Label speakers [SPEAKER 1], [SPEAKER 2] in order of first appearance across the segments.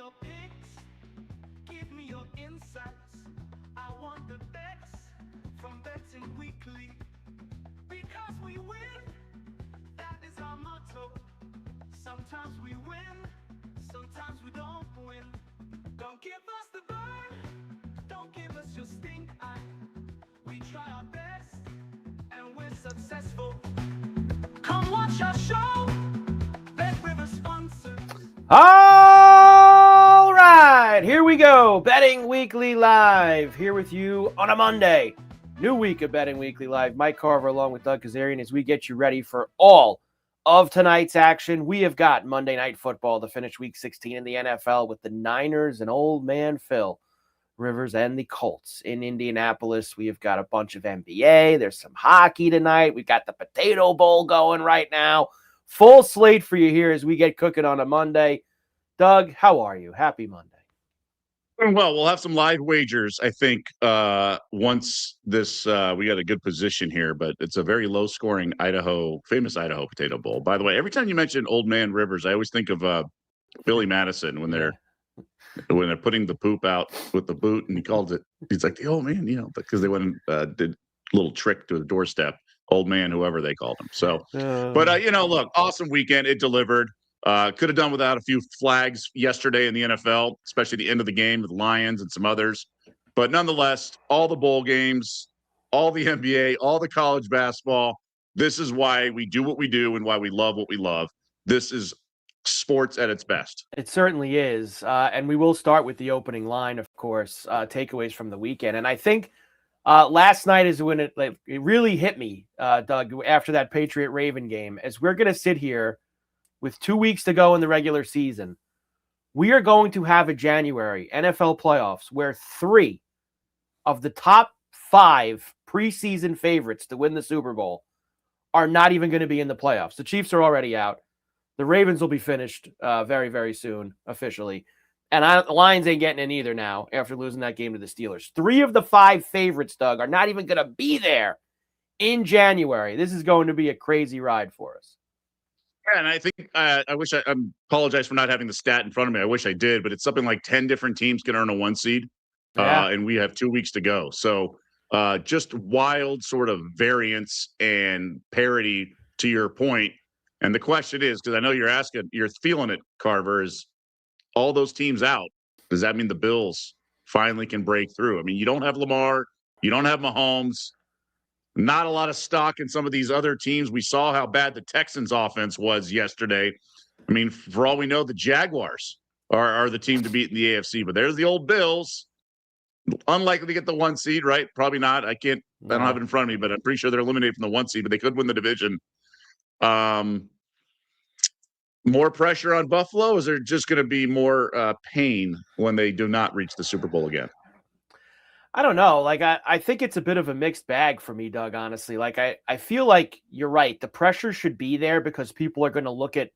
[SPEAKER 1] your picks, give me your insights. I want the bets from Betting Weekly. Because we win, that is our motto. Sometimes we win, sometimes we don't win. Don't give us the bird, don't give us your stink eye. We try our best, and we're successful. Come watch our show, Bet River sponsors.
[SPEAKER 2] All right, here we go. Betting Weekly Live, here with you on a Monday. New week of Betting Weekly Live. Mike Carver along with Doug Kezirian as we get you ready for all of tonight's action. We have got Monday Night Football to finish Week 16 in the NFL with the Niners and old man Phil Rivers and the Colts in Indianapolis. We have got a bunch of NBA. There's some hockey tonight. We've got the Potato Bowl going right now. Full slate for you here as we get cooking on a Monday. Doug, how are you? Happy Monday.
[SPEAKER 3] Well, we'll have some live wagers, I think, once this we got a good position here, but it's a very low-scoring famous Idaho Potato Bowl. By the way, every time you mention Old Man Rivers, I always think of Billy Madison when they're putting the poop out with the boot, and he's like the old man, because they went and did a little trick to the doorstep, old man, whoever they called him. So, but look, awesome weekend. It delivered. Could have done without a few flags yesterday in the NFL, especially the end of the game with Lions and some others. But nonetheless, all the bowl games, all the NBA, all the college basketball. This is why we do what we do and why we love what we love. This is sports at its best.
[SPEAKER 2] It certainly is. And we will start with the opening line, of course, takeaways from the weekend. And I think last night is when it really hit me, Doug, after that Patriot-Raven game, as we're going to sit here with 2 weeks to go in the regular season. We are going to have a January NFL playoffs where 3 of the top 5 preseason favorites to win the Super Bowl are not even going to be in the playoffs. The Chiefs are already out. The Ravens will be finished very, very soon, officially. And the Lions ain't getting in either now after losing that game to the Steelers. 3 of the 5 favorites, Doug, are not even going to be there in January. This is going to be a crazy ride for us.
[SPEAKER 3] Yeah, and I think I apologize for not having the stat in front of me. I wish I did, but it's something like 10 different teams can earn a 1 seed, and we have 2 weeks to go. So just wild sort of variance and parity to your point. And the question is, because I know you're feeling it, Carver, is all those teams out. Does that mean the Bills finally can break through? I mean, you don't have Lamar, you don't have Mahomes. Not a lot of stock in some of these other teams. We saw how bad the Texans offense was yesterday. I mean, for all we know, the Jaguars are the team to beat in the AFC, but there's the old Bills. Unlikely to get the 1 seed, right? Probably not. I don't have it in front of me, but I'm pretty sure they're eliminated from the 1 seed, but they could win the division. More pressure on Buffalo? Is there just going to be more pain when they do not reach the Super Bowl again?
[SPEAKER 2] I don't know. I think it's a bit of a mixed bag for me, Doug, honestly. I feel like you're right. The pressure should be there because people are going to look at,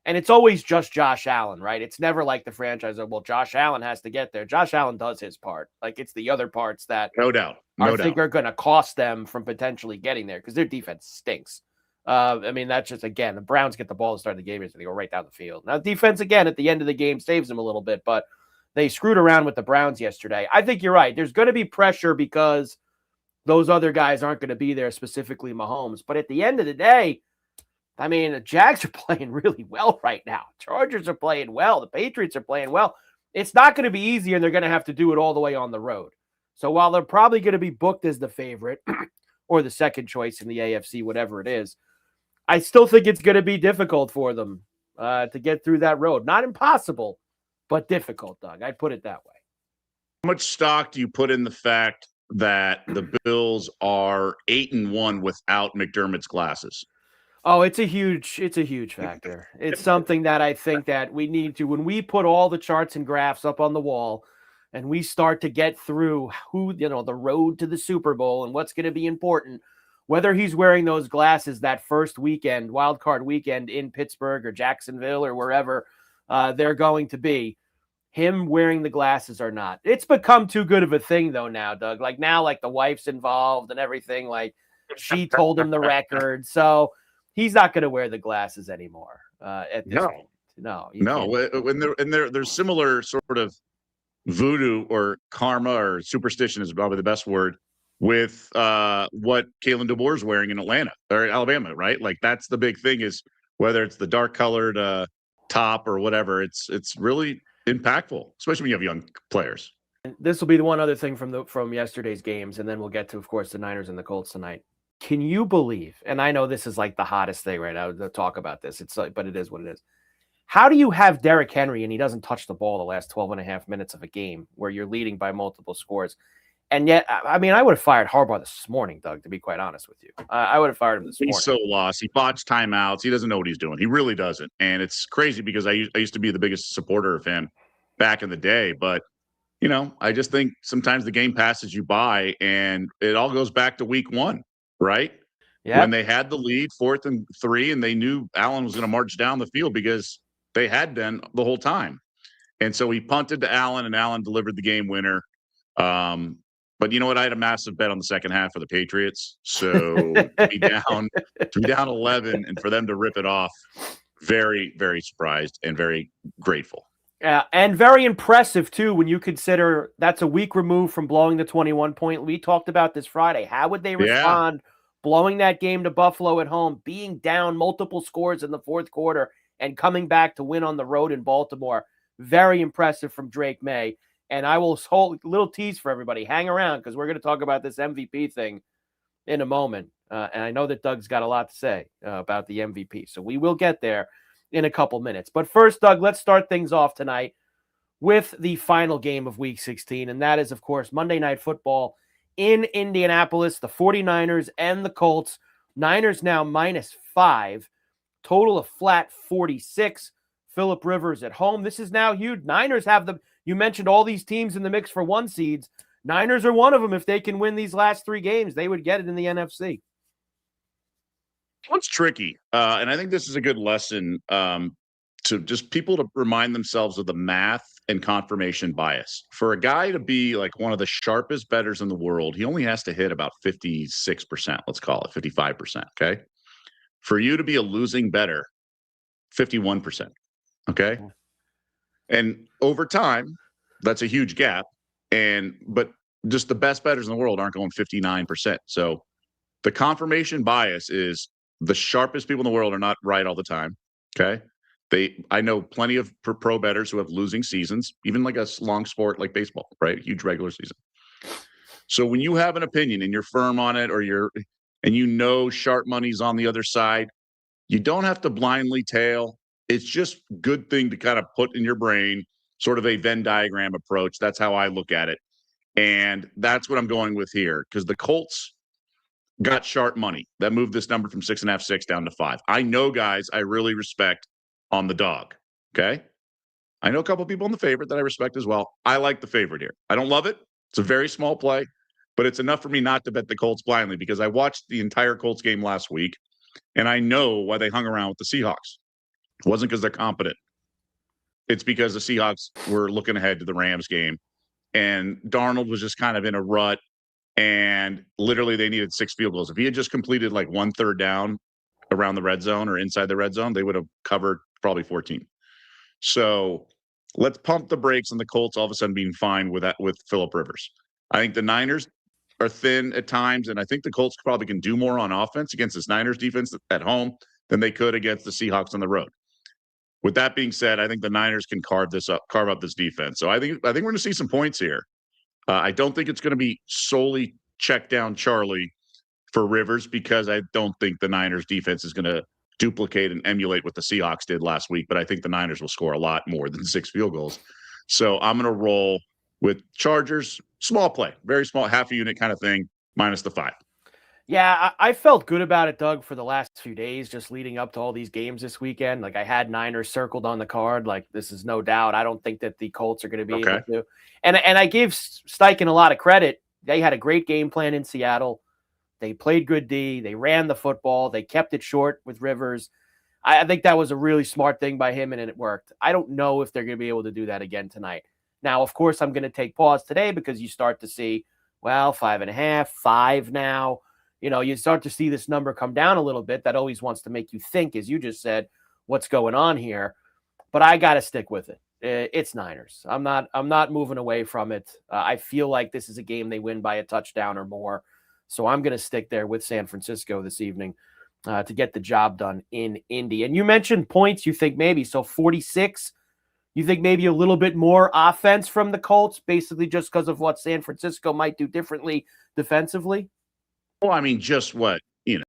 [SPEAKER 2] and it's always just Josh Allen, right? It's never like the franchise of, well, Josh Allen has to get there. Josh Allen does his part. It's the other parts that
[SPEAKER 3] no doubt
[SPEAKER 2] I think are going to cost them from potentially getting there because their defense stinks. I mean, that's just, again, the Browns get the ball to start the game, so they go right down the field. Now, defense, again, at the end of the game saves them a little bit, but they screwed around with the Browns yesterday. I think you're right. There's going to be pressure because those other guys aren't going to be there, specifically Mahomes. But at the end of the day, I mean, the Jags are playing really well right now. Chargers are playing well. The Patriots are playing well. It's not going to be easy, and they're going to have to do it all the way on the road. So while they're probably going to be booked as the favorite or the second choice in the AFC, whatever it is, I still think it's going to be difficult for them to get through that road. Not impossible, but difficult, Doug. I'd put it that way.
[SPEAKER 3] How much stock do you put in the fact that the Bills are 8-1 without McDermott's glasses?
[SPEAKER 2] Oh, it's a huge factor. It's something that I think that we need to, when we put all the charts and graphs up on the wall and we start to get through the road to the Super Bowl and what's going to be important, whether he's wearing those glasses that first weekend, wild card weekend in Pittsburgh or Jacksonville or wherever they're going to be, him wearing the glasses or not. It's become too good of a thing though now, Doug. Now the wife's involved and everything. She told him the record. So he's not going to wear the glasses anymore at this point. No, you
[SPEAKER 3] No,
[SPEAKER 2] can't.
[SPEAKER 3] when there's similar sort of voodoo or karma or superstition is probably the best word with what Kalen DeBoer is wearing in Atlanta or Alabama, right? Like that's the big thing is whether it's the dark colored top or whatever, it's really impactful, especially when you have young players.
[SPEAKER 2] And this will be the one other thing from yesterday's games, and then we'll get to, of course, the Niners and the Colts tonight. Can you believe? And I know this is like the hottest thing right now to talk about this. It's like, but it is what it is. How do you have Derrick Henry and he doesn't touch the ball the last 12 and a half minutes of a game where you're leading by multiple scores? And yet, I mean, I would have fired Harbaugh this morning, Doug, to be quite honest with you. I would have fired him this morning.
[SPEAKER 3] He's so lost. He botched timeouts. He doesn't know what he's doing. He really doesn't. And it's crazy because I used to be the biggest supporter of him back in the day. But, you know, I just think sometimes the game passes you by and it all goes back to week one, right?
[SPEAKER 2] Yeah.
[SPEAKER 3] When they had the lead, 4th and 3, and they knew Allen was going to march down the field because they had been the whole time. And so he punted to Allen, and Allen delivered the game winner. But you know what? I had a massive bet on the second half of the Patriots. So to be down 11 and for them to rip it off, very, very surprised and very grateful.
[SPEAKER 2] Yeah, and very impressive, too, when you consider that's a week removed from blowing the 21-point. We talked about this Friday. How would they respond blowing that game to Buffalo at home, being down multiple scores in the fourth quarter, and coming back to win on the road in Baltimore? Very impressive from Drake May. And I will hold a little tease for everybody. Hang around because we're going to talk about this MVP thing in a moment. And I know that Doug's got a lot to say about the MVP. So we will get there in a couple minutes. But first, Doug, let's start things off tonight with the final game of Week 16. And that is, of course, Monday Night Football in Indianapolis, the 49ers and the Colts. Niners now -5. Total of flat 46. Philip Rivers at home. This is now huge. Niners have them. You mentioned all these teams in the mix for 1 seeds. Niners are one of them. If they can win these last 3 games, they would get it in the NFC.
[SPEAKER 3] What's tricky, and I think this is a good lesson to just people to remind themselves of the math and confirmation bias. For a guy to be like one of the sharpest bettors in the world, he only has to hit about 56%, let's call it 55%, okay? For you to be a losing bettor, 51%, okay? And over time, that's a huge gap. But just the best bettors in the world aren't going 59%. So the confirmation bias is the sharpest people in the world are not right all the time. Okay. I know plenty of pro bettors who have losing seasons, even like a long sport like baseball, right? Huge regular season. So when you have an opinion and you're firm on it, and you know sharp money's on the other side, you don't have to blindly tail. It's just good thing to kind of put in your brain, sort of a Venn diagram approach. That's how I look at it. And that's what I'm going with here because the Colts got sharp money. That moved this number from 6.5, 6 down to 5. I know guys I really respect on the dog, okay? I know a couple of people in the favorite that I respect as well. I like the favorite here. I don't love it. It's a very small play, but it's enough for me not to bet the Colts blindly because I watched the entire Colts game last week, and I know why they hung around with the Seahawks. It wasn't because they're competent. It's because the Seahawks were looking ahead to the Rams game, and Darnold was just kind of in a rut, and literally they needed 6 field goals. If he had just completed like 1 third down around the red zone or inside the red zone, they would have covered probably 14. So let's pump the brakes on the Colts all of a sudden being fine with that with Philip Rivers. I think the Niners are thin at times, and I think the Colts probably can do more on offense against this Niners defense at home than they could against the Seahawks on the road. With that being said, I think the Niners can carve up this defense. So I think we're going to see some points here. I don't think it's going to be solely check down Charlie for Rivers because I don't think the Niners defense is going to duplicate and emulate what the Seahawks did last week. But I think the Niners will score a lot more than 6 field goals. So I'm going to roll with Chargers, small play, very small, half a unit kind of thing, minus the 5.
[SPEAKER 2] Yeah, I felt good about it, Doug, for the last few days, just leading up to all these games this weekend. Like I had Niners circled on the card. Like this is no doubt. I don't think that the Colts are going to be able to. And I gave Steichen a lot of credit. They had a great game plan in Seattle. They played good D. They ran the football. They kept it short with Rivers. I think that was a really smart thing by him, and it worked. I don't know if they're going to be able to do that again tonight. Now, of course, I'm going to take pause today because you start to see, 5.5, 5 now. You know, you start to see this number come down a little bit. That always wants to make you think, as you just said, what's going on here. but I got to stick with it. It's Niners. I'm not moving away from it. I feel like this is a game they win by a touchdown or more. So I'm going to stick there with San Francisco this evening to get the job done in Indy. And you mentioned points you think maybe. So 46, you think maybe a little bit more offense from the Colts, basically just because of what San Francisco might do differently defensively?
[SPEAKER 3] Well, I mean, just what the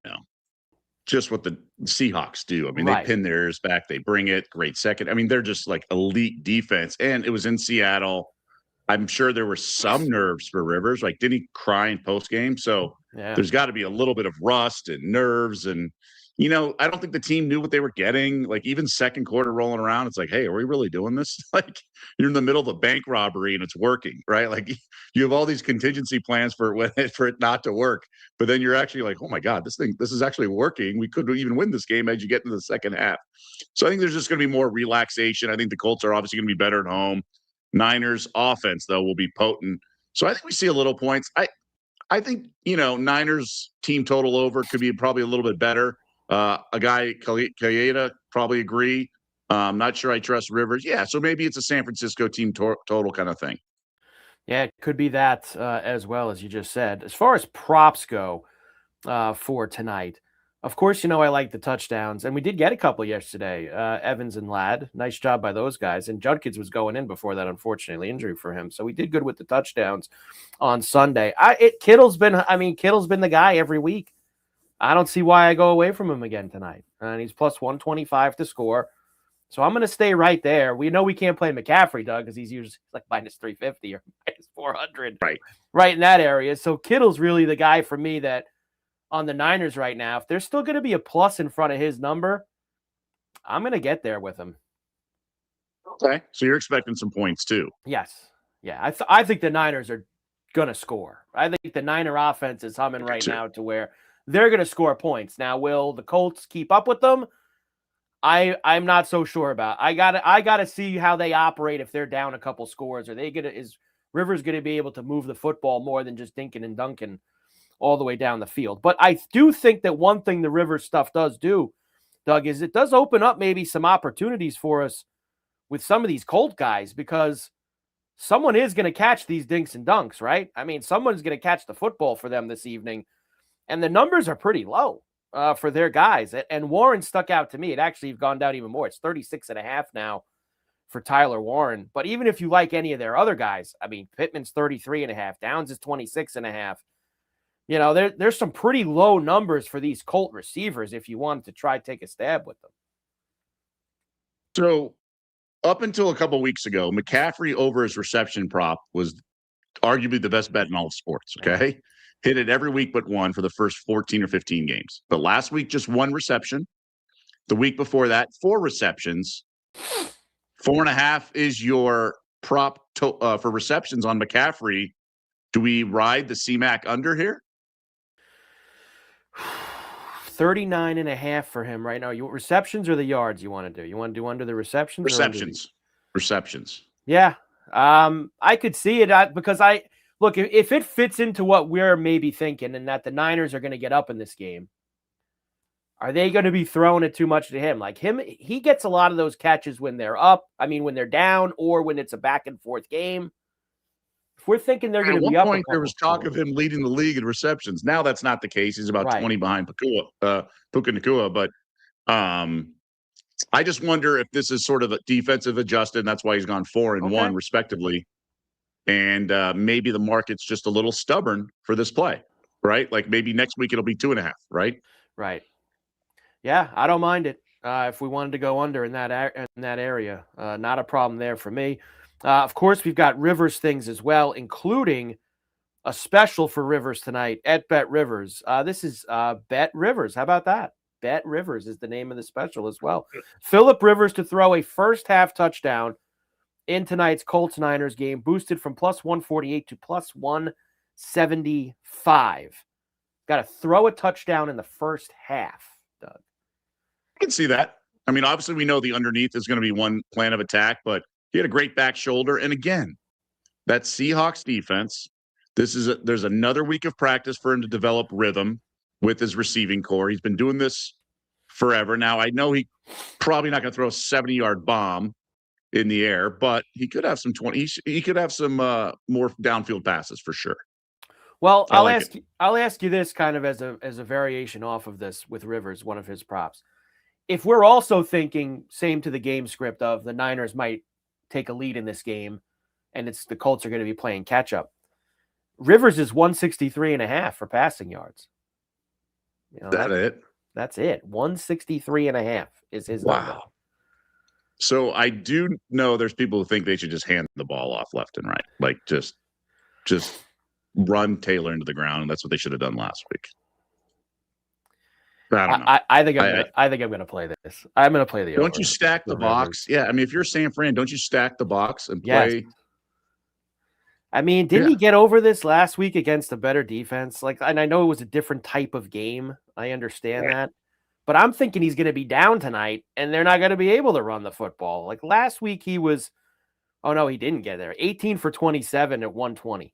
[SPEAKER 3] Seahawks do. I mean,
[SPEAKER 2] Right.
[SPEAKER 3] They pin theirs back. They bring it. Great second. I mean, they're just like elite defense. And it was in Seattle. I'm sure there were some nerves for Rivers. Like, didn't he cry in postgame? So there's got to be a little bit of rust and nerves. And, I don't think the team knew what they were getting. Like, even second quarter rolling around, it's like, hey, are we really doing this? Like, you're in the middle of a bank robbery and it's working, right? Like, you have all these contingency plans for it not to work. But then you're actually like, oh my God, this is actually working. We could even win this game as you get into the second half. So I think there's just going to be more relaxation. I think the Colts are obviously going to be better at home. Niners offense, though, will be potent. So I think we see a little points. I think, Niners team total over could be probably a little bit better. A guy, Kayeda, probably agree. Not sure I trust Rivers. Yeah, so maybe it's a San Francisco team total kind of thing.
[SPEAKER 2] Yeah, it could be that as well, as you just said. As far as props go for tonight, of course, I like the touchdowns, and we did get a couple yesterday. Evans and Ladd, nice job by those guys. And Judkins was going in before that, unfortunately, injury for him. So we did good with the touchdowns on Sunday. Kittle's been the guy every week. I don't see why I go away from him again tonight. And he's plus 125 to score. So I'm going to stay right there. We know we can't play McCaffrey, Doug, because he's usually like minus 350 or minus 400. Right in that area. So Kittle's really the guy for me that on the Niners right now, if there's still going to be a plus in front of his number, I'm going to get there with him.
[SPEAKER 3] Okay. So you're expecting some points too.
[SPEAKER 2] Yes. Yeah. I think the Niners are going to score. I think the Niner offense is humming right now to where they're going to score points. Now, will the Colts keep up with them? I'm not so sure about. I gotta see how they operate if they're down a couple scores. Is Rivers gonna be able to move the football more than just dinking and dunking all the way down the field? But I do think that one thing the Rivers stuff does do, Doug, is it does open up maybe some opportunities for us with some of these Colt guys, because someone is going to catch these dinks and dunks, right? I mean, someone's going to catch the football for them this evening, and the numbers are pretty low for their guys. And Warren stuck out to me. It actually gone down even more. It's 36.5 now for Tyler Warren. But even if you like any of their other guys, I mean, Pittman's 33.5, Downs is 26.5. There's some pretty low numbers for these Colt receivers if you wanted to try take a stab with them.
[SPEAKER 3] So up until a couple weeks ago, McCaffrey over his reception prop was arguably the best bet in all of sports, okay? Hit it every week but one for the first 14 or 15 games. But last week, just one reception. The week before that, 4 receptions. 4.5 is your prop for receptions on McCaffrey. Do we ride the C-Mac under here?
[SPEAKER 2] 39.5 for him right now. You receptions or the yards you want to do? You want to do under the receptions?
[SPEAKER 3] Receptions.
[SPEAKER 2] Yeah. I could see it because look, if it fits into what we're maybe thinking and that the Niners are going to get up in this game, are they going to be throwing it too much to him? Like he gets a lot of those catches when they're up. I mean, when they're down or when it's a back and forth game. If we're thinking they're going to be up,
[SPEAKER 3] there was talk of him leading the league in receptions. Now that's not the case. He's about 20 behind Puka Nacua. But I just wonder if this is sort of a defensive adjusted, and that's why he's gone 4 and 1 respectively. And maybe the market's just a little stubborn for this play, right? Like maybe next week it'll be 2.5, right?
[SPEAKER 2] Right. Yeah, I don't mind it. If we wanted to go under in that area, not a problem there for me. Of course, we've got Rivers things as well, including a special for Rivers tonight at Bet Rivers. This is Bet Rivers. How about that? Bet Rivers is the name of the special as well. Philip Rivers to throw a first half touchdown in tonight's Colts-Niners game, boosted from plus 148 to plus 175. Got to throw a touchdown in the first half, Doug.
[SPEAKER 3] I can see that. I mean, obviously we know the underneath is going to be one plan of attack, but he had a great back shoulder. And again, that Seahawks defense, there's another week of practice for him to develop rhythm with his receiving core. He's been doing this forever. Now, I know he probably not going to throw a 70-yard bomb in the air, but he could have some 20. He could have some more downfield passes for sure.
[SPEAKER 2] Well, I'll ask you this kind of as a variation off of this with Rivers, one of his props. If we're also thinking same to the game script of the Niners might take a lead in this game and it's the Colts are going to be playing catch up, Rivers is 163.5 for passing yards. You know, that's it. 163.5 is his number.
[SPEAKER 3] So I do know there's people who think they should just hand the ball off left and right. Like just run Taylor into the ground. And that's what they should have done last week. I don't know.
[SPEAKER 2] I think I'm going to play this. I'm going to play the over.
[SPEAKER 3] Don't you stack the box? Yeah. I mean, if you're San Fran, don't you stack the box and play?
[SPEAKER 2] Yes. I mean, didn't he get over this last week against a better defense? Like, and I know it was a different type of game. I understand that. But I'm thinking he's going to be down tonight, and they're not going to be able to run the football. Like last week, he was – oh, no, he didn't get there. 18 for 27 at 120.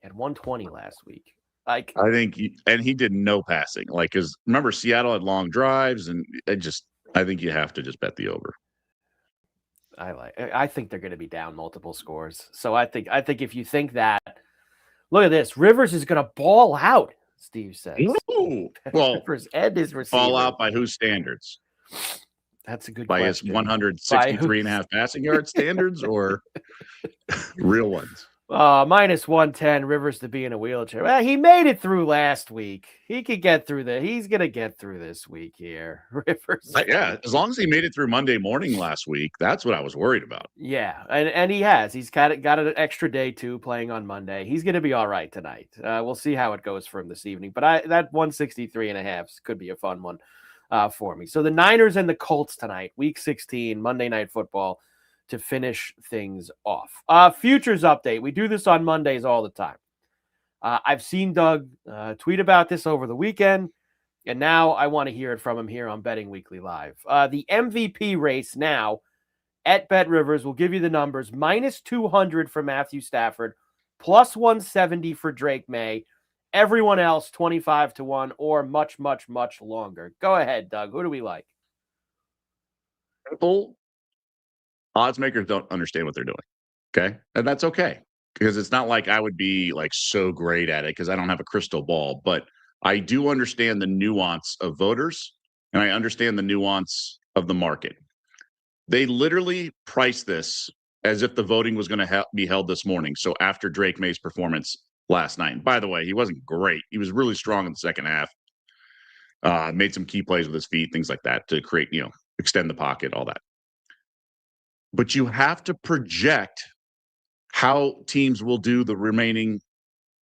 [SPEAKER 2] At 120 last week. Like
[SPEAKER 3] I think he did no passing. Like, because remember, Seattle had long drives, and I think you have to just bet the over.
[SPEAKER 2] I think they're going to be down multiple scores. So I think if you think that, look at this. Rivers is going to ball out, Steve says.
[SPEAKER 3] Ooh, well,
[SPEAKER 2] Rivers and his receiver.
[SPEAKER 3] Ball out by whose standards?
[SPEAKER 2] That's a good
[SPEAKER 3] by
[SPEAKER 2] question.
[SPEAKER 3] His 163.5 passing yard standards or real ones?
[SPEAKER 2] Minus 110, Rivers to be in a wheelchair. Well, he made it through last week. He could get through that. He's going to get through this week here. Rivers.
[SPEAKER 3] Yeah, as long as he made it through Monday morning last week, that's what I was worried about.
[SPEAKER 2] Yeah, and he has. He's got an extra day, too, playing on Monday. He's going to be all right tonight. We'll see how it goes for him this evening. But that 163.5 could be a fun one for me. So the Niners and the Colts tonight, Week 16, Monday Night Football, to finish things off. Futures update. We do this on Mondays all the time. I've seen Doug tweet about this over the weekend, and now I want to hear it from him here on Betting Weekly Live. The MVP race now at Bet Rivers will give you the numbers. Minus 200 for Matthew Stafford, plus 170 for Drake May. Everyone else 25-1 or much, much, much longer. Go ahead, Doug. Who do we like?
[SPEAKER 3] Simple. Odds makers don't understand what they're doing. Okay. And that's okay. Because it's not like I would be like so great at it because I don't have a crystal ball, but I do understand the nuance of voters and I understand the nuance of the market. They literally priced this as if the voting was going to be held this morning. So after Drake May's performance last night, and by the way, he wasn't great. He was really strong in the second half. Made some key plays with his feet, things like that to create, extend the pocket, all that. But you have to project how teams will do the remaining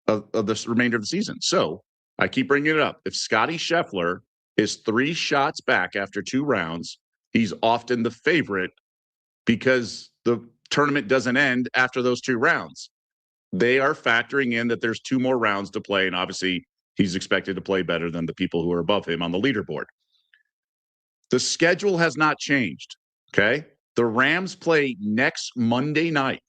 [SPEAKER 3] of this remainder of the season. So I keep bringing it up. If Scotty Scheffler is 3 shots back after 2 rounds, he's often the favorite because the tournament doesn't end after those 2 rounds. They are factoring in that there's 2 more rounds to play, and obviously he's expected to play better than the people who are above him on the leaderboard. The schedule has not changed, okay? The Rams play next Monday night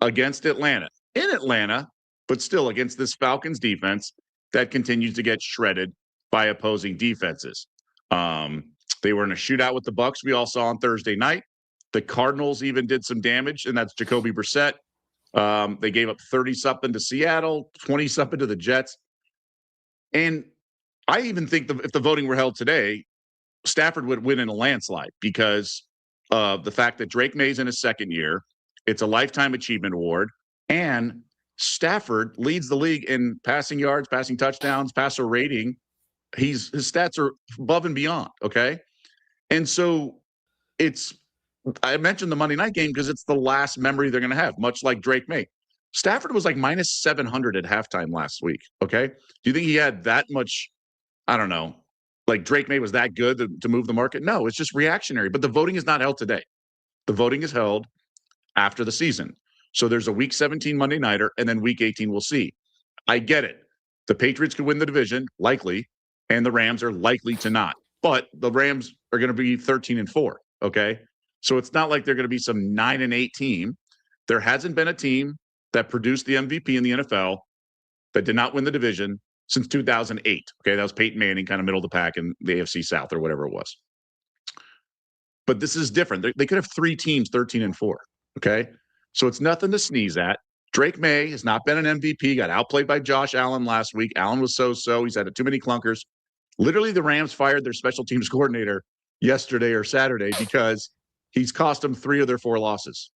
[SPEAKER 3] against Atlanta. In Atlanta, but still against this Falcons defense that continues to get shredded by opposing defenses. They were in a shootout with the Bucs we all saw on Thursday night. The Cardinals even did some damage, and that's Jacoby Brissett. They gave up 30-something to Seattle, 20-something to the Jets. And I even think if the voting were held today, Stafford would win in a landslide because of the fact that Drake May's in his second year. It's a lifetime achievement award. And Stafford leads the league in passing yards, passing touchdowns, passer rating. His stats are above and beyond. Okay. And so I mentioned the Monday night game because it's the last memory they're going to have, much like Drake May. Stafford was like minus 700 at halftime last week. Okay. Do you think he had that much? I don't know. Like Drake May was that good to move the market? No, it's just reactionary. But the voting is not held today. The voting is held after the season. So there's a Week 17 Monday nighter, and then Week 18 we'll see. I get it. The Patriots could win the division, likely, and the Rams are likely to not. But the Rams are going to be 13-4, okay? So it's not like they're going to be some 9-8 team. There hasn't been a team that produced the MVP in the NFL that did not win the division since 2008. Okay, that was Peyton Manning, kind of middle of the pack in the AFC South or whatever it was. But this is different. They could have 3 teams 13-4. Okay, so it's nothing to sneeze at. Drake May has not been an MVP. Got outplayed by Josh Allen last week. Allen was so-so. He's had too many clunkers. Literally, the Rams fired their special teams coordinator yesterday or Saturday because he's cost them 3 of their 4 losses.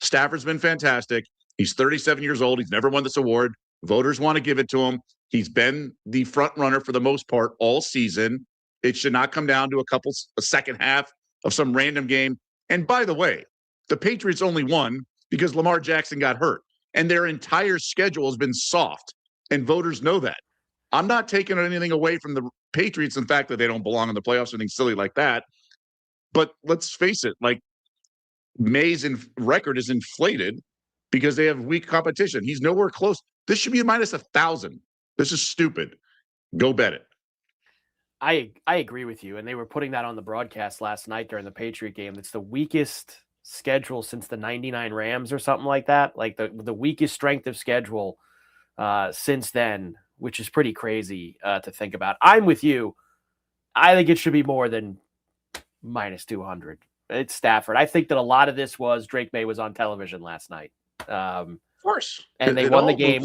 [SPEAKER 3] Stafford's been fantastic. He's 37 years old. He's never won this award. Voters want to give it to him. He's been the front runner for the most part all season. It should not come down to a second half of some random game. And by the way, the Patriots only won because Lamar Jackson got hurt. And their entire schedule has been soft. And voters know that. I'm not taking anything away from the Patriots, in fact, that they don't belong in the playoffs or anything silly like that. But let's face it, like May's record is inflated because they have weak competition. He's nowhere close. This should be a minus 1,000. This is stupid. Go bet it.
[SPEAKER 2] I agree with you. And they were putting that on the broadcast last night during the Patriot game. It's the weakest schedule since the 99 Rams or something like that. Like the weakest strength of schedule since then, which is pretty crazy to think about. I'm with you. I think it should be more than minus 200. It's Stafford. I think that a lot of this was Drake May was on television last night.
[SPEAKER 3] Of course.
[SPEAKER 2] And they won the game,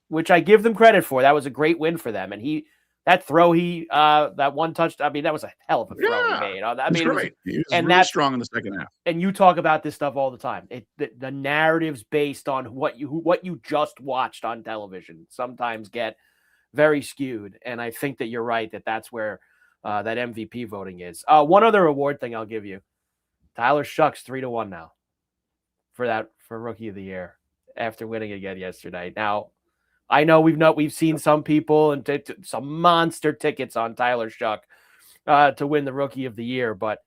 [SPEAKER 2] which I give them credit for. That was a great win for them. And that one touchdown, I mean, that was a hell of a throw he made. I mean,
[SPEAKER 3] great. He was really strong in the second half.
[SPEAKER 2] And you talk about this stuff all the time. The narratives based on what you just watched on television sometimes get very skewed. And I think that you're right that's where that MVP voting is. One other award thing I'll give you. Tyler Shuck's 3-1 now for Rookie of the Year after winning again yesterday. Now, I know we've seen some people and some monster tickets on Tyler Shuck to win the Rookie of the Year, but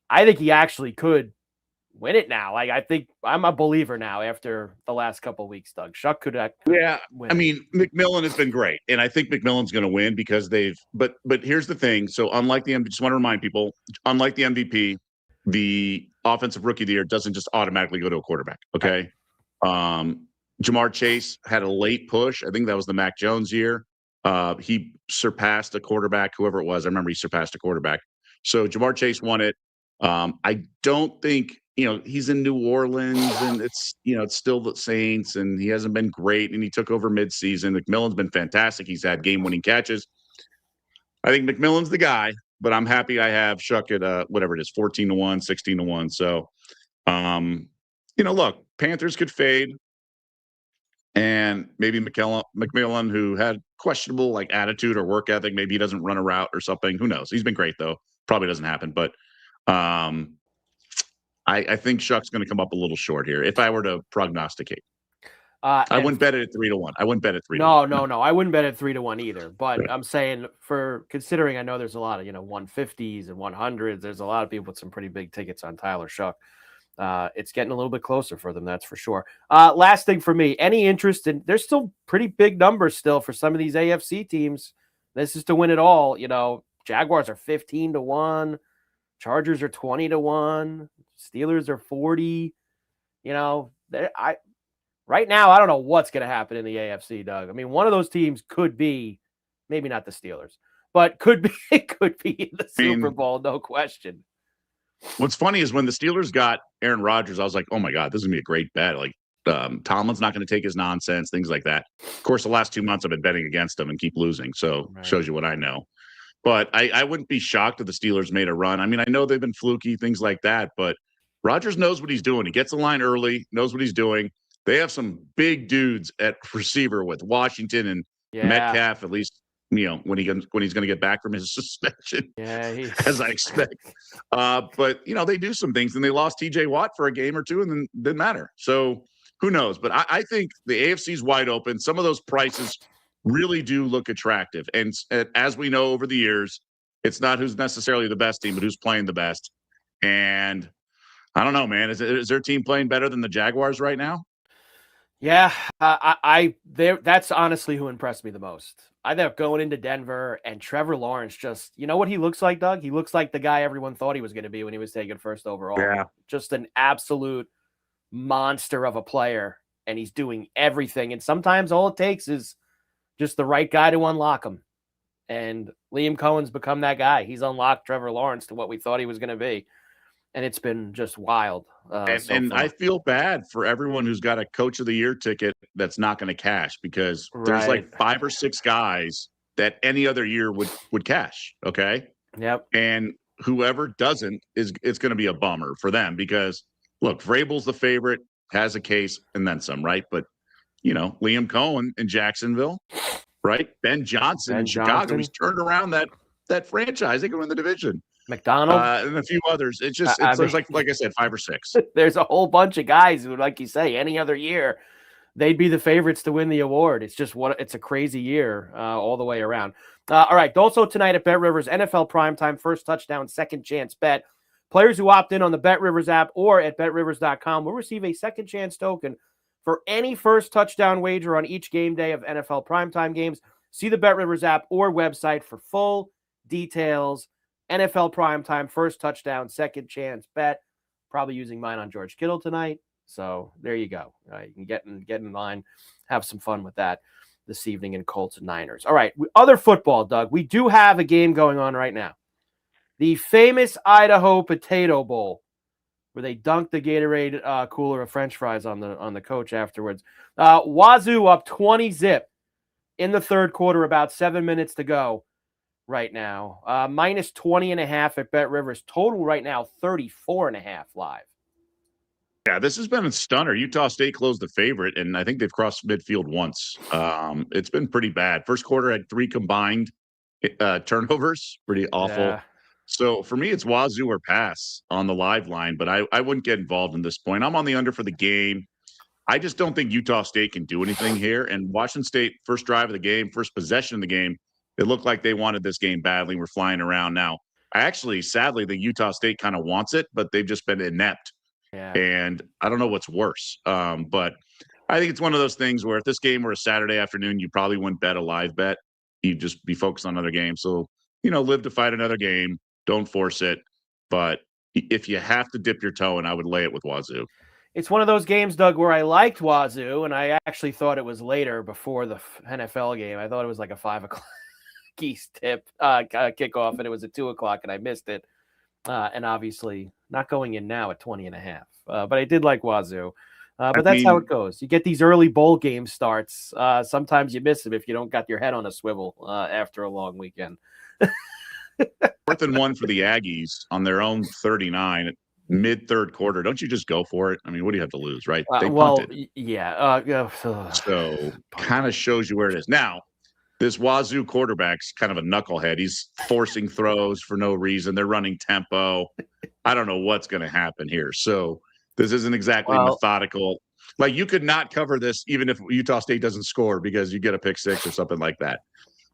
[SPEAKER 2] I think he actually could win it now. Like, I think I'm a believer now after the last couple of weeks, Doug. Shuck could
[SPEAKER 3] win.
[SPEAKER 2] I
[SPEAKER 3] mean, McMillan has been great, and I think McMillan's going to win because but here's the thing. So unlike just want to remind people, unlike the MVP, the offensive Rookie of the Year doesn't just automatically go to a quarterback. Okay. Jamar Chase had a late push. I think that was the Mac Jones year. He surpassed a quarterback, whoever it was. I remember he surpassed a quarterback. So Jamar Chase won it. I don't think, he's in New Orleans and it's still the Saints and he hasn't been great and he took over midseason. McMillan's been fantastic. He's had game-winning catches. I think McMillan's the guy, but I'm happy I have Shuck at whatever it is, 14-1, 16-1. So, look, Panthers could fade. And maybe McMillan, who had questionable attitude or work ethic, maybe he doesn't run a route or something. Who knows? He's been great though. Probably doesn't happen. But I think Shuck's going to come up a little short here. If I were to prognosticate, I wouldn't bet it at 3-1. I wouldn't bet it 3-1.
[SPEAKER 2] No. I wouldn't bet it 3-1 either. But right. I'm saying considering I know there's a lot of 150s and 100s. There's a lot of people with some pretty big tickets on Tyler Shuck. It's getting a little bit closer for them, that's for sure. Last thing for me, any interest in? There's still pretty big numbers still for some of these AFC teams. This is to win it all. Jaguars are 15-1, Chargers are 20-1, Steelers are 40. Right now I don't know what's going to happen in the AFC, Doug. I mean, one of those teams could be, maybe not the Steelers, but could be in the Super Bowl, no question.
[SPEAKER 3] What's funny is when the Steelers got Aaron Rodgers, I was like, oh my God, this is going to be a great bet. Tomlin's not going to take his nonsense, things like that. Of course, the last 2 months I've been betting against him and keep losing. So Shows you what I know. But I wouldn't be shocked if the Steelers made a run. I mean, I know they've been fluky, things like that, but Rodgers knows what he's doing. He gets the line early, knows what he's doing. They have some big dudes at receiver with Washington and Metcalf, at least, when he's going to get back from his suspension, as I expect. But they do some things, and they lost TJ Watt for a game or two, and then didn't matter. So who knows? But I think the AFC's wide open. Some of those prices really do look attractive, and as we know over the years, it's not who's necessarily the best team, but who's playing the best. And I don't know, man. Is their team playing better than the Jaguars right now?
[SPEAKER 2] Yeah, that's honestly who impressed me the most. I ended up going into Denver, and Trevor Lawrence just, what he looks like, Doug? He looks like the guy everyone thought he was going to be when he was taken first overall.
[SPEAKER 3] Yeah.
[SPEAKER 2] Just an absolute monster of a player, and he's doing everything. And sometimes all it takes is just the right guy to unlock them. And Liam Cohen's become that guy. He's unlocked Trevor Lawrence to what we thought he was going to be. And it's been just wild.
[SPEAKER 3] And I feel bad for everyone who's got a Coach of the Year ticket that's not going to cash, because there's like 5 or 6 guys that any other year would cash. Okay.
[SPEAKER 2] Yep.
[SPEAKER 3] And whoever doesn't it's going to be a bummer for them, because look, Vrabel's the favorite, has a case, and then some, right? But Liam Cohen in Jacksonville, right? Ben Johnson in Chicago, he's turned around that franchise. They can win the division.
[SPEAKER 2] McDonald
[SPEAKER 3] and a few others. It's just there's like I said, 5 or 6.
[SPEAKER 2] There's a whole bunch of guys who, like you say, any other year they'd be the favorites to win the award. It's just it's a crazy year all the way around. All right, also tonight at Bet Rivers, NFL primetime, first touchdown, second chance bet. Players who opt in on the Bet Rivers app or at betrivers.com will receive a second chance token for any first touchdown wager on each game day of NFL primetime games. See the Bet Rivers app or website for full details. NFL primetime, first touchdown, second chance bet. Probably using mine on George Kittle tonight. So there you go. You can get in line, have some fun with that this evening in Colts and Niners. All right, other football, Doug. We do have a game going on right now. The famous Idaho Potato Bowl, where they dunked the Gatorade cooler of French fries on the coach afterwards. Wazoo up 20-zip in the third quarter, about 7 minutes to go right now. Minus 20.5 at Bet Rivers. Total right now, 34.5 live.
[SPEAKER 3] Yeah, this has been a stunner. Utah State closed the favorite, and I think they've crossed midfield once. It's been pretty bad. First quarter had 3 combined turnovers. Pretty awful.
[SPEAKER 2] Yeah.
[SPEAKER 3] So for me, it's Wazoo or pass on the live line, but I wouldn't get involved in this point. I'm on the under for the game. I just don't think Utah State can do anything here. And Washington State, first drive of the game, first possession of the game, it looked like they wanted this game badly. We're flying around now. Sadly, the Utah State kind of wants it, but they've just been inept.
[SPEAKER 2] Yeah.
[SPEAKER 3] And I don't know what's worse. But I think it's one of those things where if this game were a Saturday afternoon, you probably wouldn't bet a live bet. You'd just be focused on another game. So, live to fight another game. Don't force it. But if you have to dip your toe in, I would lay it with Wazoo.
[SPEAKER 2] It's one of those games, Doug, where I liked Wazoo, and I actually thought it was later before the NFL game. I thought it was like a 5 o'clock East tip kickoff, and it was at 2 o'clock, and I missed it. And obviously not going in now at 20.5. But I did like Wazoo. But that's how it goes. You get these early bowl game starts. Sometimes you miss them if you don't got your head on a swivel after a long weekend.
[SPEAKER 3] 4th and 1 for the Aggies on their own 39 at mid-third quarter. Don't you just go for it? I mean, what do you have to lose, right? They punted.
[SPEAKER 2] Yeah.
[SPEAKER 3] So kind of shows you where it is. Now, this Wazoo quarterback's kind of a knucklehead. He's forcing throws for no reason. They're running tempo. I don't know what's going to happen here. So this isn't exactly methodical. Like, you could not cover this even if Utah State doesn't score because you get a pick 6 or something like that.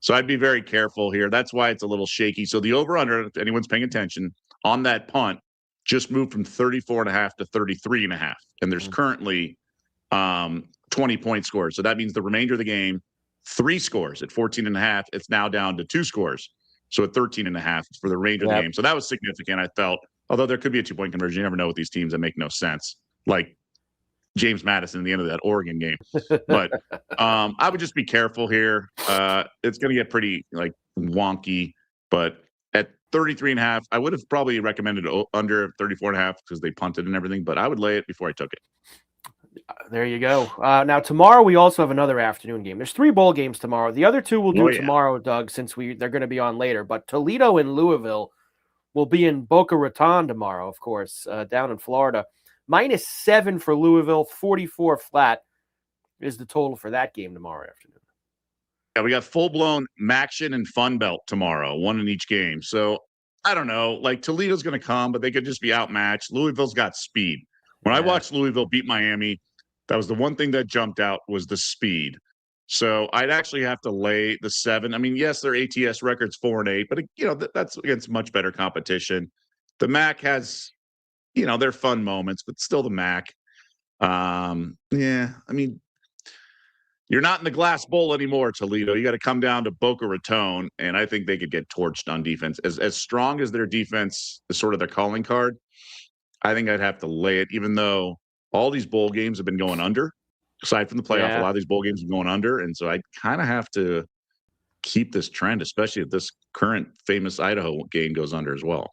[SPEAKER 3] So I'd be very careful here. That's why it's a little shaky. So the over-under, if anyone's paying attention, on that punt just moved from 34.5 to 33.5. And there's currently 20 point scores. So that means the remainder of the game, 3 scores at 14.5. It's now down to 2 scores. So at 13.5 for the remainder of the game. So that was significant, I felt. Although there could be a 2-point conversion. You never know with these teams that make no sense. Like James Madison at the end of that Oregon game. But I would just be careful here. It's going to get pretty wonky. But at 33.5, I would have probably recommended under 34.5 because they punted and everything. But I would lay it before I took it.
[SPEAKER 2] There you go. Now, tomorrow we also have another afternoon game. There's 3 bowl games tomorrow. The other 2 we'll do tomorrow, Doug, since they're going to be on later. But Toledo and Louisville will be in Boca Raton tomorrow, of course, down in Florida. -7 for Louisville, 44 flat is the total for that game tomorrow afternoon.
[SPEAKER 3] Yeah, we got full-blown Maction and Fun Belt tomorrow, 1 in each game. So, I don't know. Toledo's going to come, but they could just be outmatched. Louisville's got speed. When I watched Louisville beat Miami, that was the one thing that jumped out was the speed. So I'd actually have to lay the 7. I mean, yes, their ATS record's 4-8, but that's against much better competition. The MAC has, their fun moments, but still the MAC. I mean, you're not in the glass bowl anymore, Toledo. You got to come down to Boca Raton, and I think they could get torched on defense. As strong as their defense is sort of their calling card, I think I'd have to lay it, even though all these bowl games have been going under. Aside from the playoff, a
[SPEAKER 2] Yeah.
[SPEAKER 3] lot of these bowl games are going under, and so I kind of have to keep this trend, especially if this current famous Idaho game goes under as well.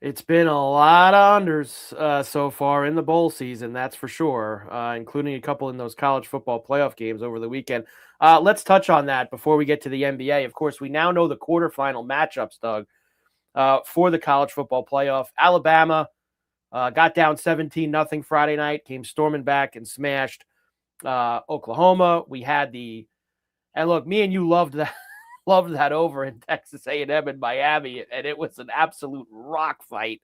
[SPEAKER 2] It's been a lot of unders so far in the bowl season, that's for sure, including a couple in those college football playoff games over the weekend. Let's touch on that before we get to the NBA. Of course, we now know the quarterfinal matchups, Doug, for the college football playoff. Alabama got down 17-0 Friday night, came storming back and smashed Oklahoma. We had and look, me and you loved that. Loved that over in Texas A&M and Miami, and it was an absolute rock fight,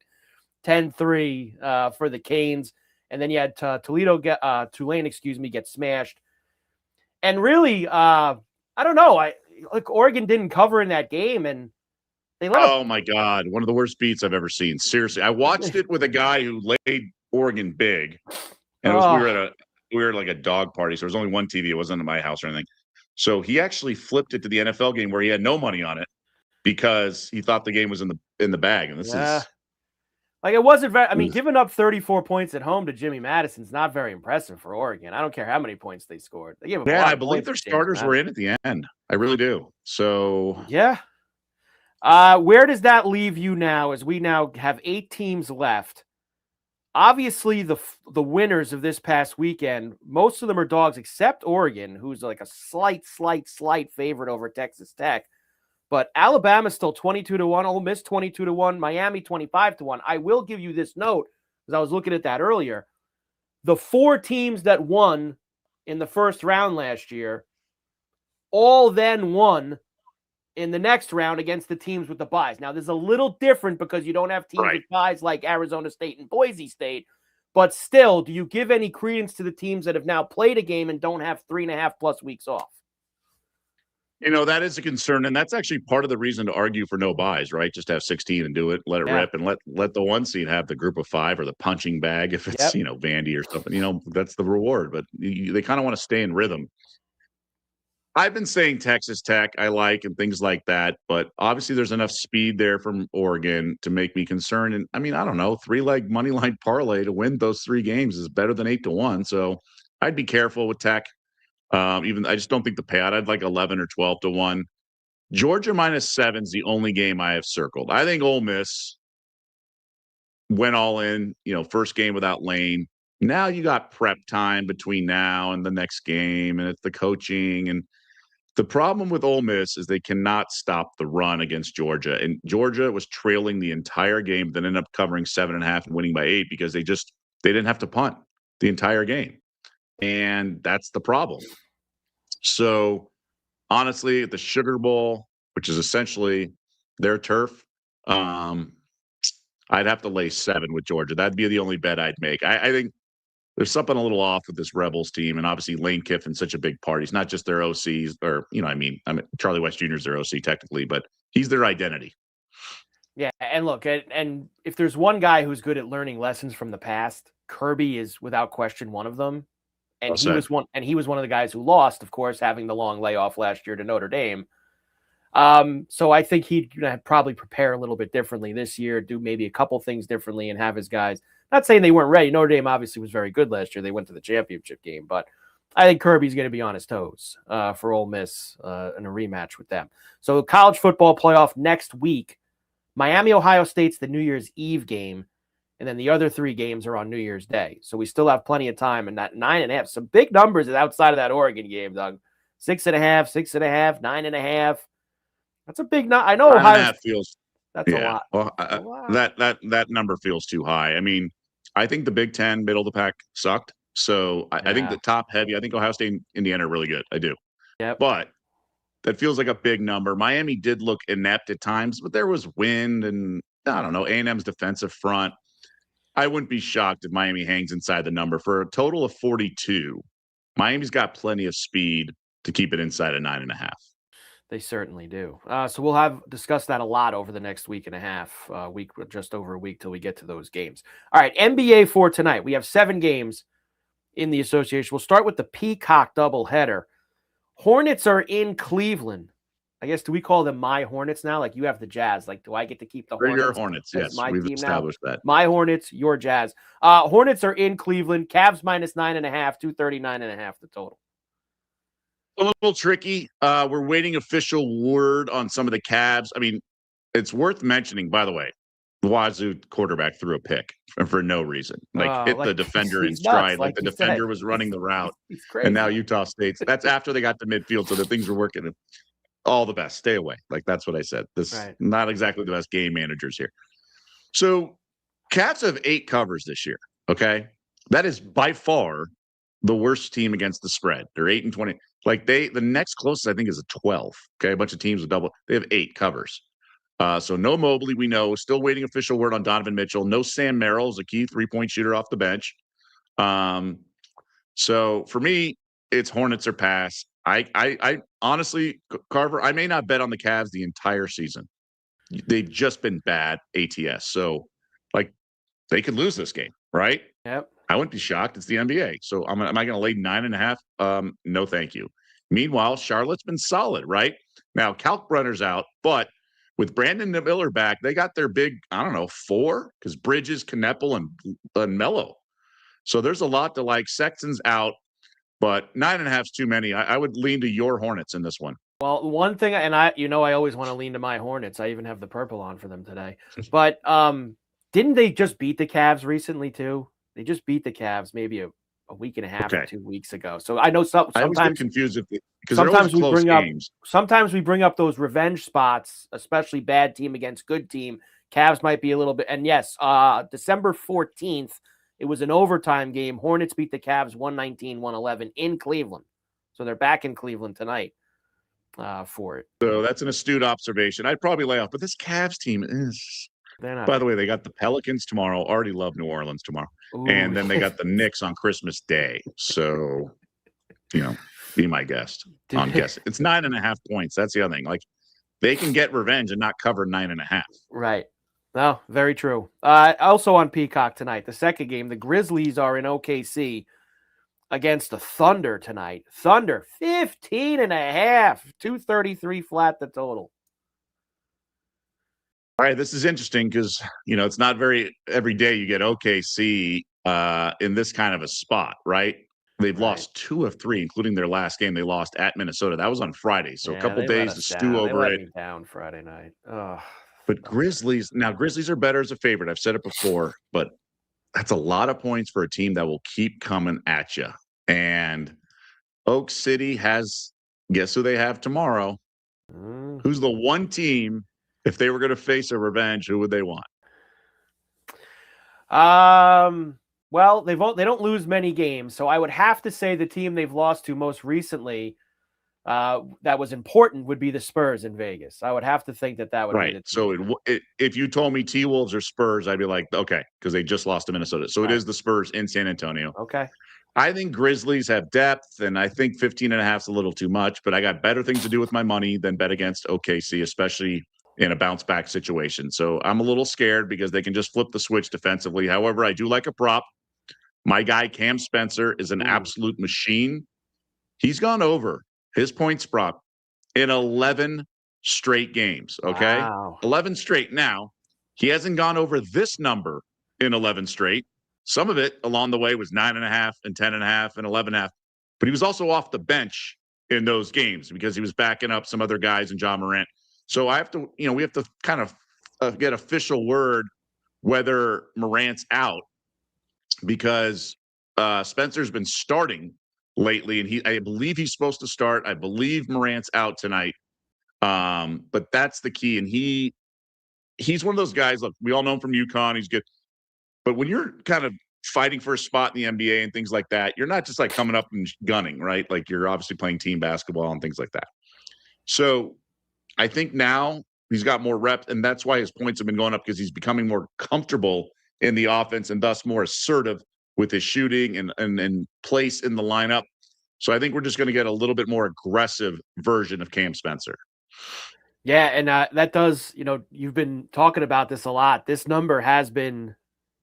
[SPEAKER 2] 10-3 for the Canes. And then you had Tulane, get smashed. And really, I don't know. Oregon didn't cover in that game, and they
[SPEAKER 3] Oh my God, one of the worst beats I've ever seen. Seriously, I watched it with a guy who laid Oregon big, and we were at like a dog party, so there was only one TV. It wasn't at my house or anything. So he actually flipped it to the NFL game where he had no money on it because he thought the game was in the bag. And this is
[SPEAKER 2] like, it wasn't very. I mean, giving up 34 points at home to Jimmy Madison's not very impressive for Oregon. I don't care how many points they scored. They gave up
[SPEAKER 3] I believe their starters were in at the end. I really do. So
[SPEAKER 2] yeah. Where does that leave you now? As we now have 8 teams left. Obviously, the winners of this past weekend, most of them are dogs except Oregon, who's like a slight favorite over Texas Tech. But Alabama's still 22-1, Ole Miss 22-1, Miami 25-1. I will give you this note, because I was looking at that earlier. The 4 teams that won in the first round last year all then won in the next round against the teams with the byes. Now, there's a little different because you don't have teams with byes like Arizona State and Boise State. But still, do you give any credence to the teams that have now played a game and don't have 3.5+ weeks off?
[SPEAKER 3] That is a concern. And that's actually part of the reason to argue for no byes, right? Just have 16 and do it, let it rip, and let the 1 seed have the group of 5 or the punching bag if it's, Vandy or something. That's the reward. But they kind of want to stay in rhythm. I've been saying Texas Tech I like and things like that, but obviously there's enough speed there from Oregon to make me concerned. And I mean, I don't know, 3-leg money line parlay to win those 3 games is better than 8-1. So I'd be careful with Tech. Even I just don't think the payout. I'd like 11 or 12-1. Georgia -7 is the only game I have circled. I think Ole Miss went all in. First game without Lane. Now you got prep time between now and the next game, and it's the coaching. And the problem with Ole Miss is they cannot stop the run against Georgia. And Georgia was trailing the entire game, then ended up covering 7.5 and winning by 8 because they didn't have to punt the entire game. And that's the problem. So honestly, at the Sugar Bowl, which is essentially their turf, I'd have to lay 7 with Georgia. That'd be the only bet I'd make. I think there's something a little off with this Rebels team, and obviously Lane Kiffin's such a big part. He's not just their OCs, or Charlie West Jr. is their OC technically, but he's their identity.
[SPEAKER 2] Yeah, and look, and if there's one guy who's good at learning lessons from the past, Kirby is without question one of them. And he was one of the guys who lost, of course, having the long layoff last year to Notre Dame. So I think he'd probably prepare a little bit differently this year, do maybe a couple things differently, and have his guys. Not saying they weren't ready. Notre Dame obviously was very good last year. They went to the championship game, but I think Kirby's going to be on his toes for Ole Miss in a rematch with them. So college football playoff next week. Miami, Ohio State's the New Year's Eve game, and then the other 3 games are on New Year's Day. So we still have plenty of time, and that 9.5. Some big numbers outside of that Oregon game, Doug. 6.5, 6.5, 9.5. That's a big number. I know Ohio feels. That's a lot.
[SPEAKER 3] Well, that number feels too high. I mean, I think the Big Ten middle of the pack sucked. So I think the top heavy. I think Ohio State and Indiana are really good. I do.
[SPEAKER 2] Yep.
[SPEAKER 3] But that feels like a big number. Miami did look inept at times, but there was wind and I don't know, A&M's defensive front. I wouldn't be shocked if Miami hangs inside the number for a total of 42. Miami's got plenty of speed to keep it inside of 9.5.
[SPEAKER 2] They certainly do. So we'll discuss that a lot over the next week and a half, just over a week till we get to those games. All right, NBA for tonight. We have 7 games in the association. We'll start with the Peacock doubleheader. Hornets are in Cleveland I guess, do we call them my Hornets now? Like, you have the Jazz. Like, do I get to keep the
[SPEAKER 3] They're
[SPEAKER 2] Hornets?
[SPEAKER 3] your Hornets,
[SPEAKER 2] as
[SPEAKER 3] yes.
[SPEAKER 2] my
[SPEAKER 3] We've
[SPEAKER 2] team
[SPEAKER 3] established
[SPEAKER 2] now?
[SPEAKER 3] that.
[SPEAKER 2] My Hornets, your Jazz. Hornets are in Cleveland. Cavs -9.5, 239.5 the total.
[SPEAKER 3] A little tricky. We're waiting official word on some of the Cavs. I mean, it's worth mentioning, by the way, the Wazoo quarterback threw a pick for no reason. Hit the defender in stride.
[SPEAKER 2] Nuts,
[SPEAKER 3] The defender was running the route.
[SPEAKER 2] He's crazy.
[SPEAKER 3] And now Utah State's. That's after they got to midfield, so that things were working. All the best. Stay away. That's what I said. Not exactly the best game managers here. So Cavs have 8 covers this year. Okay. That is by far the worst team against the spread. They're 8-20. The next closest, I think, is a 12. Okay. A bunch of teams with double. They have 8 covers. So no Mobley, we know. Still waiting official word on Donovan Mitchell. No Sam Merrill is a key 3-point shooter off the bench. So for me, it's Hornets or pass. I honestly, Carver, I may not bet on the Cavs the entire season. They've just been bad ATS. So, they could lose this game, right?
[SPEAKER 2] Yep.
[SPEAKER 3] I wouldn't be shocked. It's the NBA. So, am I going to lay 9.5? No, thank you. Meanwhile, Charlotte's been solid, right? Now, Kalkbrenner's out, but with Brandon Miller back, they got their big, 4, because Bridges, Kneppel, and Mello. So, there's a lot to like. Sexton's out. But 9.5 is too many. I would lean to your Hornets in this one.
[SPEAKER 2] Well, one thing, and I always want to lean to my Hornets. I even have the purple on for them today. But didn't they just beat the Cavs recently too? They just beat the Cavs maybe a week and a half or 2 weeks ago. So I know sometimes
[SPEAKER 3] I always get confused because sometimes we bring
[SPEAKER 2] games. Sometimes we bring up those revenge spots, especially bad team against good team. Cavs might be a little bit, and yes, December 14th. It was an overtime game. Hornets beat the Cavs 119-111 in Cleveland. So they're back in Cleveland tonight for it.
[SPEAKER 3] So that's an astute observation. I'd probably lay off. But this Cavs team is – by the way, they got the Pelicans tomorrow. Already love New Orleans tomorrow. Ooh. And then they got the Knicks on Christmas Day. So, be my guest. I'm guessing. It's 9.5 points. That's the other thing. They can get revenge and not cover 9.5.
[SPEAKER 2] Right. No, very true. Also on Peacock tonight, the second game, the Grizzlies are in OKC against the Thunder tonight. Thunder, 15.5, 233 flat the total.
[SPEAKER 3] All right, this is interesting because, it's not every day you get OKC in this kind of a spot, right? They've lost 2 of 3, including their last game. They lost at Minnesota. That was on Friday. So a couple days to stew over it.
[SPEAKER 2] They let me down Friday night. Oh.
[SPEAKER 3] But Grizzlies are better as a favorite. I've said it before, but that's a lot of points for a team that will keep coming at you. And Oak City guess who they have tomorrow? Who's the one team, if they were going to face a revenge, who would they want?
[SPEAKER 2] Well, they don't lose many games, so I would have to say the team they've lost to most recently that was important would be the Spurs in Vegas. I would have to think that would be the team.
[SPEAKER 3] So if you told me T-Wolves or Spurs, I'd be like, okay, because they just lost to Minnesota. So it is the Spurs in San Antonio.
[SPEAKER 2] Okay.
[SPEAKER 3] I think Grizzlies have depth, and I think 15.5 is a little too much, but I got better things to do with my money than bet against OKC, especially in a bounce-back situation. So I'm a little scared because they can just flip the switch defensively. However, I do like a prop. My guy, Cam Spencer, is an absolute machine. He's gone over his points prop in 11 straight games, okay?
[SPEAKER 2] Wow.
[SPEAKER 3] 11 straight. Now, he hasn't gone over this number in 11 straight. Some of it along the way was 9.5 and 10.5 and 11.5. But he was also off the bench in those games because he was backing up some other guys and John Morant. So we have to kind of get official word whether Morant's out because Spencer's been starting lately, and I believe he's supposed to start. I believe Morant's out tonight. But that's the key. And he's one of those guys, look, we all know him from UConn. He's good. But when you're kind of fighting for a spot in the NBA and things like that, you're not just coming up and gunning, right? You're obviously playing team basketball and things like that. So I think now he's got more reps, and that's why his points have been going up because he's becoming more comfortable in the offense and thus more assertive with his shooting and place in the lineup. So I think we're just going to get a little bit more aggressive version of Cam Spencer.
[SPEAKER 2] Yeah, and that does, you've been talking about this a lot. This number has been,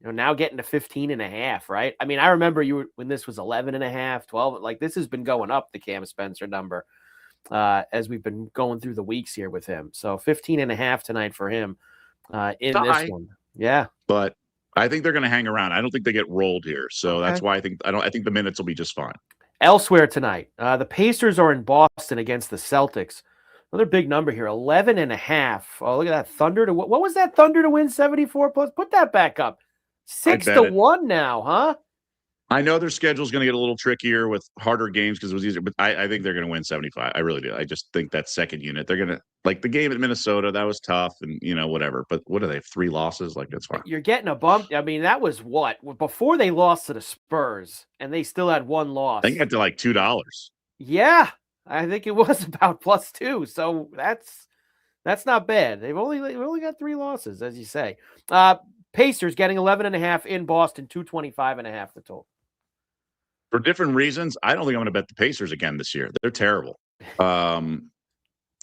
[SPEAKER 2] now getting to 15.5, right? I mean, I remember when this was 11.5, 12, this has been going up, the Cam Spencer number. as we've been going through the weeks here with him. So 15.5 tonight for him in this one. Yeah.
[SPEAKER 3] But I think they're going to hang around. I don't think they get rolled here. So
[SPEAKER 2] Okay.
[SPEAKER 3] that's why I think the minutes will be just fine.
[SPEAKER 2] Elsewhere tonight, the Pacers are in Boston against the Celtics. Another big number here, 11.5. Oh, look at that. Thunder to what was that? Thunder to win 74 plus? Put that back up. 6-1 now, huh?
[SPEAKER 3] I know their schedule is going to get a little trickier with harder games because it was easier, but I think they're going to win 75. I really do. I just think that second unit, they're going to, like the game at Minnesota, that was tough and, whatever. But what do they have? 3 losses? Like, that's fine.
[SPEAKER 2] You're getting a bump. I mean, that was what? Before they lost to the Spurs, and they still had 1 loss.
[SPEAKER 3] They got to like $2.
[SPEAKER 2] Yeah, I think it was about +2. So that's not bad. They've only got 3 losses, as you say. Pacers getting 11.5 in Boston, 225.5 the total.
[SPEAKER 3] For different reasons, I don't think I'm going to bet the Pacers again this year. They're terrible.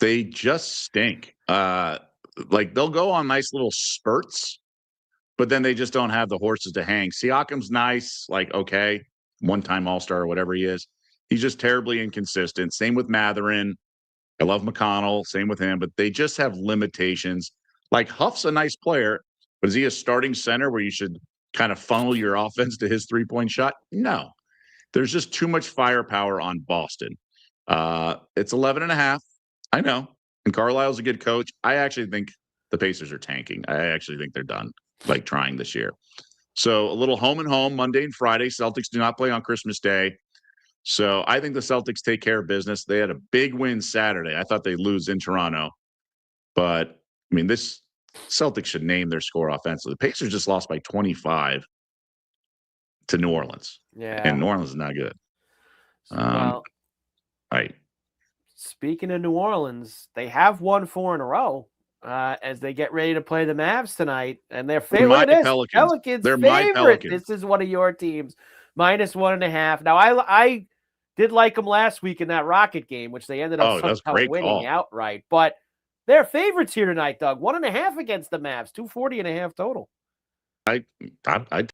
[SPEAKER 3] They just stink. Like they'll go on nice little spurts, but then they just don't have the horses to hang. Siakam's nice, like okay, one-time All-Star or whatever he is. He's just terribly inconsistent. Same with Matherin. I love McConnell. Same with him, but they just have limitations. Like Huff's a nice player, but is he a starting center where you should kind of funnel your offense to his three-point shot? No. There's just too much firepower on Boston. It's 11.5. I know. And Carlisle's a good coach. I actually think the Pacers are tanking. I actually think they're done, like trying this year. So a little home and home Monday and Friday. Celtics do not play on Christmas Day. So I think the Celtics take care of business. They had a big win Saturday. I thought they'd lose in Toronto. But, I mean, this Celtics should name their score offensively. The Pacers just lost by 25 to New Orleans.
[SPEAKER 2] Yeah.
[SPEAKER 3] And New Orleans is not good.
[SPEAKER 2] Well,
[SPEAKER 3] right.
[SPEAKER 2] Speaking of New Orleans, they have won 4 in a row as they get ready to play the Mavs tonight. And they're favorite. Pelicans. They're favorite. My Pelicans. This is one of your teams. -1.5. Now, I did like them last week in that Rocket game, which they ended up winning outright. But they're favorites here tonight, Doug. 1.5 against the Mavs. 240.5 total.
[SPEAKER 3] I'd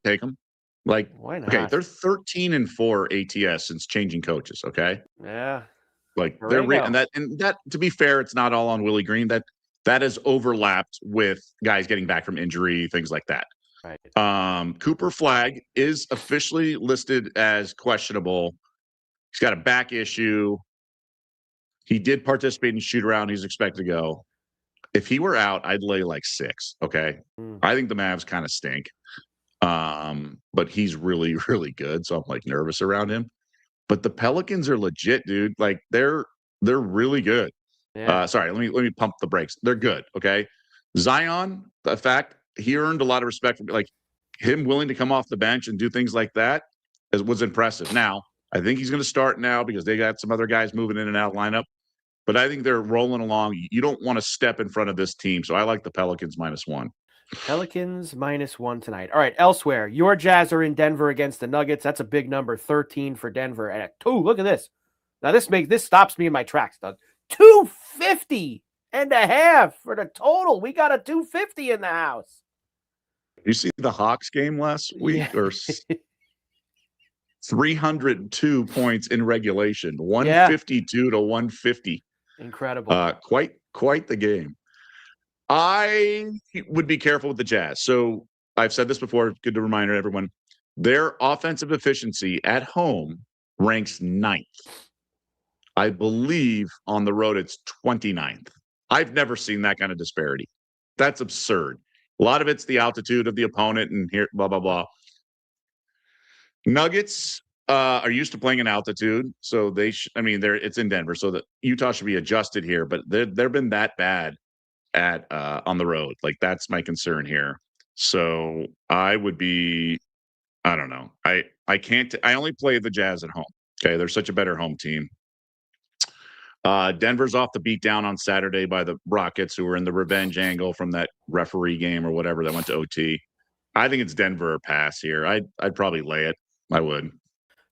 [SPEAKER 3] take them. Like,
[SPEAKER 2] why not?
[SPEAKER 3] Okay, they're 13-4 ATS since changing coaches. Okay.
[SPEAKER 2] Yeah.
[SPEAKER 3] Like and that to be fair, it's not all on Willie Green. That has overlapped with guys getting back from injury, things like that.
[SPEAKER 2] Right.
[SPEAKER 3] Cooper Flagg is officially listed as questionable. He's got a back issue. He did participate in shoot around. He's expected to go. If he were out, I'd lay like 6. Okay. I think the Mavs kind of stink. But he's really, really good. So I'm like nervous around him. But the Pelicans are legit, dude. Like they're really good.
[SPEAKER 2] Yeah.
[SPEAKER 3] Sorry, let me pump the brakes. They're good. Okay. Zion, the fact he earned a lot of respect for like him willing to come off the bench and do things like that was impressive. Now, I think he's going to start now because they got some other guys moving in and out of lineup. But I think they're rolling along. You don't want to step in front of this team. So I like the Pelicans -1.
[SPEAKER 2] Pelicans -1 tonight. All right, elsewhere, your Jazz are in Denver against the Nuggets. That's a big number, 13 for Denver. And look at this. Now this stops me in my tracks, Doug. 250.5 for the total. We got a 250 in the house.
[SPEAKER 3] You see the Hawks game last week, or 302 points in regulation, 152 to 150.
[SPEAKER 2] Incredible.
[SPEAKER 3] Quite the game. I would be careful with the Jazz. So I've said this before. Good to remind everyone. Their offensive efficiency at home ranks 9th. I believe on the road it's 29th. I've never seen that kind of disparity. That's absurd. A lot of it's the altitude of the opponent and here, blah, blah, blah. Nuggets are used to playing in altitude. So it's in Denver. So that Utah should be adjusted here, but they've been that bad at on the road. Like that's my concern here. So I would be, I don't know. I only play the Jazz at home. Okay. They're such a better home team. Denver's off the beat down on Saturday by the Rockets, who were in the revenge angle from that referee game or whatever that went to OT. I think it's Denver or pass here. I'd probably lay it. I would.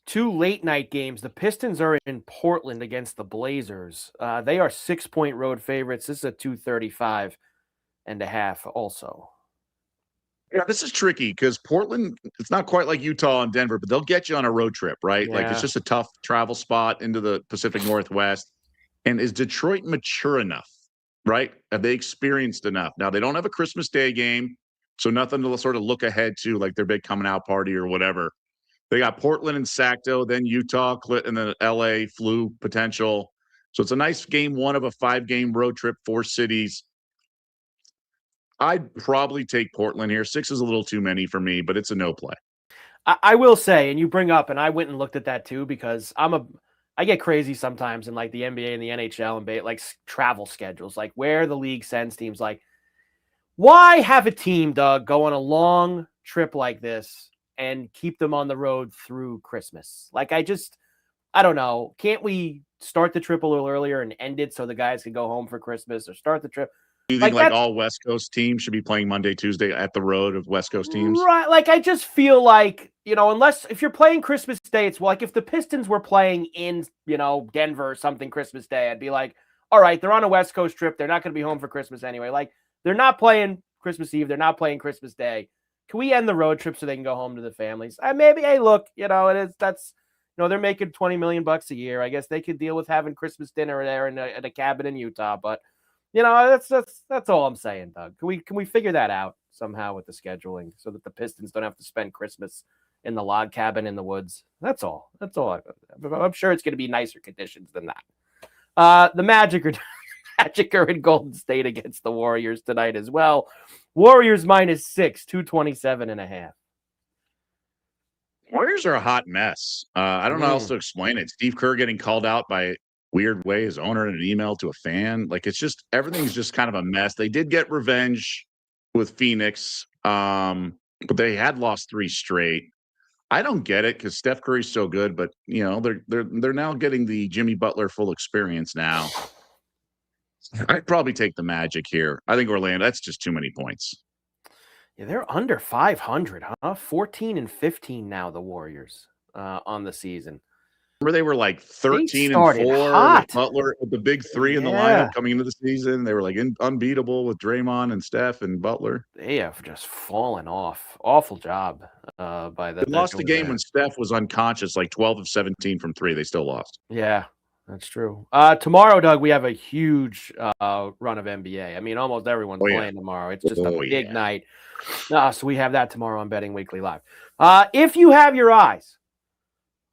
[SPEAKER 2] 2 late night games. The Pistons are in Portland against the Blazers. They are 6-point road favorites. This is a 235.5 also.
[SPEAKER 3] Yeah, this is tricky because Portland, it's not quite like Utah and Denver, but they'll get you on a road trip, right?
[SPEAKER 2] Yeah.
[SPEAKER 3] Like it's just a tough travel spot into the Pacific Northwest. And is Detroit mature enough, right? Have they experienced enough? Now, they don't have a Christmas Day game, so nothing to sort of look ahead to, like their big coming out party or whatever. They got Portland and Sacto, then Utah, and then LA flu potential. So it's a nice game one of a 5-game road trip, 4 cities. I'd probably take Portland here. 6 is a little too many for me, but it's a no play.
[SPEAKER 2] I will say, and you bring up, and I went and looked at that too, because I get crazy sometimes in like the NBA and the NHL and like travel schedules, like where the league sends teams. Like, why have a team, Doug, go on a long trip like this and keep them on the road through Christmas? Like, I don't know. Can't we start the trip a little earlier and end it so the guys can go home for Christmas, or start the trip?
[SPEAKER 3] Do you think like all West Coast teams should be playing Monday, Tuesday at the road of West Coast teams?
[SPEAKER 2] Right. Like, I just feel like, unless if you're playing Christmas Day, it's like if the Pistons were playing in, Denver or something Christmas Day, I'd be like, all right, they're on a West Coast trip. They're not going to be home for Christmas anyway. Like, they're not playing Christmas Eve. They're not playing Christmas Day. Can we end the road trip so they can go home to the families? Maybe, hey, look, they're making $20 million a year. I guess they could deal with having Christmas dinner there at a cabin in Utah, but that's all I'm saying, Doug. Can we figure that out somehow with the scheduling so that the Pistons don't have to spend Christmas in the log cabin in the woods? That's all. I'm sure it's going to be nicer conditions than that. The Magic are in Golden State against the Warriors tonight as well. Warriors -6, 227.5.
[SPEAKER 3] Warriors are a hot mess. I don't know how else to explain it. Steve Kerr getting called out by weird way, his owner in an email to a fan. Like, it's just, everything's just kind of a mess. They did get revenge with Phoenix, but they had lost 3 straight. I don't get it because Steph Curry's so good, but they're now getting the Jimmy Butler full experience now. I'd probably take the Magic here. I think Orlando, that's just too many points.
[SPEAKER 2] Yeah, they're under 500, huh? 14-15 now, the Warriors on the season.
[SPEAKER 3] Remember they were like 13-4 with Butler, with the big 3 in the lineup coming into the season. They were like unbeatable with Draymond and Steph and Butler.
[SPEAKER 2] They have just fallen off. Awful job by the.
[SPEAKER 3] They lost the game when Steph was unconscious, like 12 of 17 from 3. They still lost.
[SPEAKER 2] Yeah, that's true. Tomorrow, Doug, we have a huge run of NBA. I mean, almost everyone's playing tomorrow. It's just a big night. So we have that tomorrow on Betting Weekly Live. If you have your eyes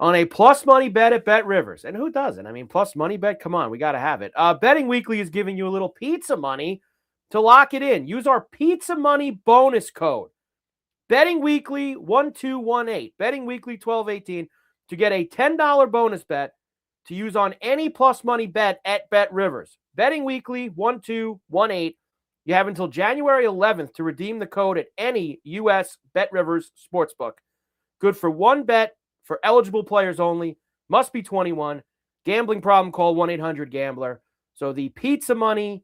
[SPEAKER 2] on a plus money bet at Bet Rivers, and who doesn't? I mean, plus money bet, come on, we got to have it. Betting Weekly is giving you a little pizza money to lock it in. Use our pizza money bonus code, Betting Weekly 1218, Betting Weekly 1218, to get a $10 bonus bet to use on any plus money bet at Bet Rivers. Betting Weekly 1218. You have until January 11th to redeem the code at any U.S. Bet Rivers sportsbook. Good for one bet. For eligible players only, must be 21. Gambling problem, call 1-800-GAMBLER. So the pizza money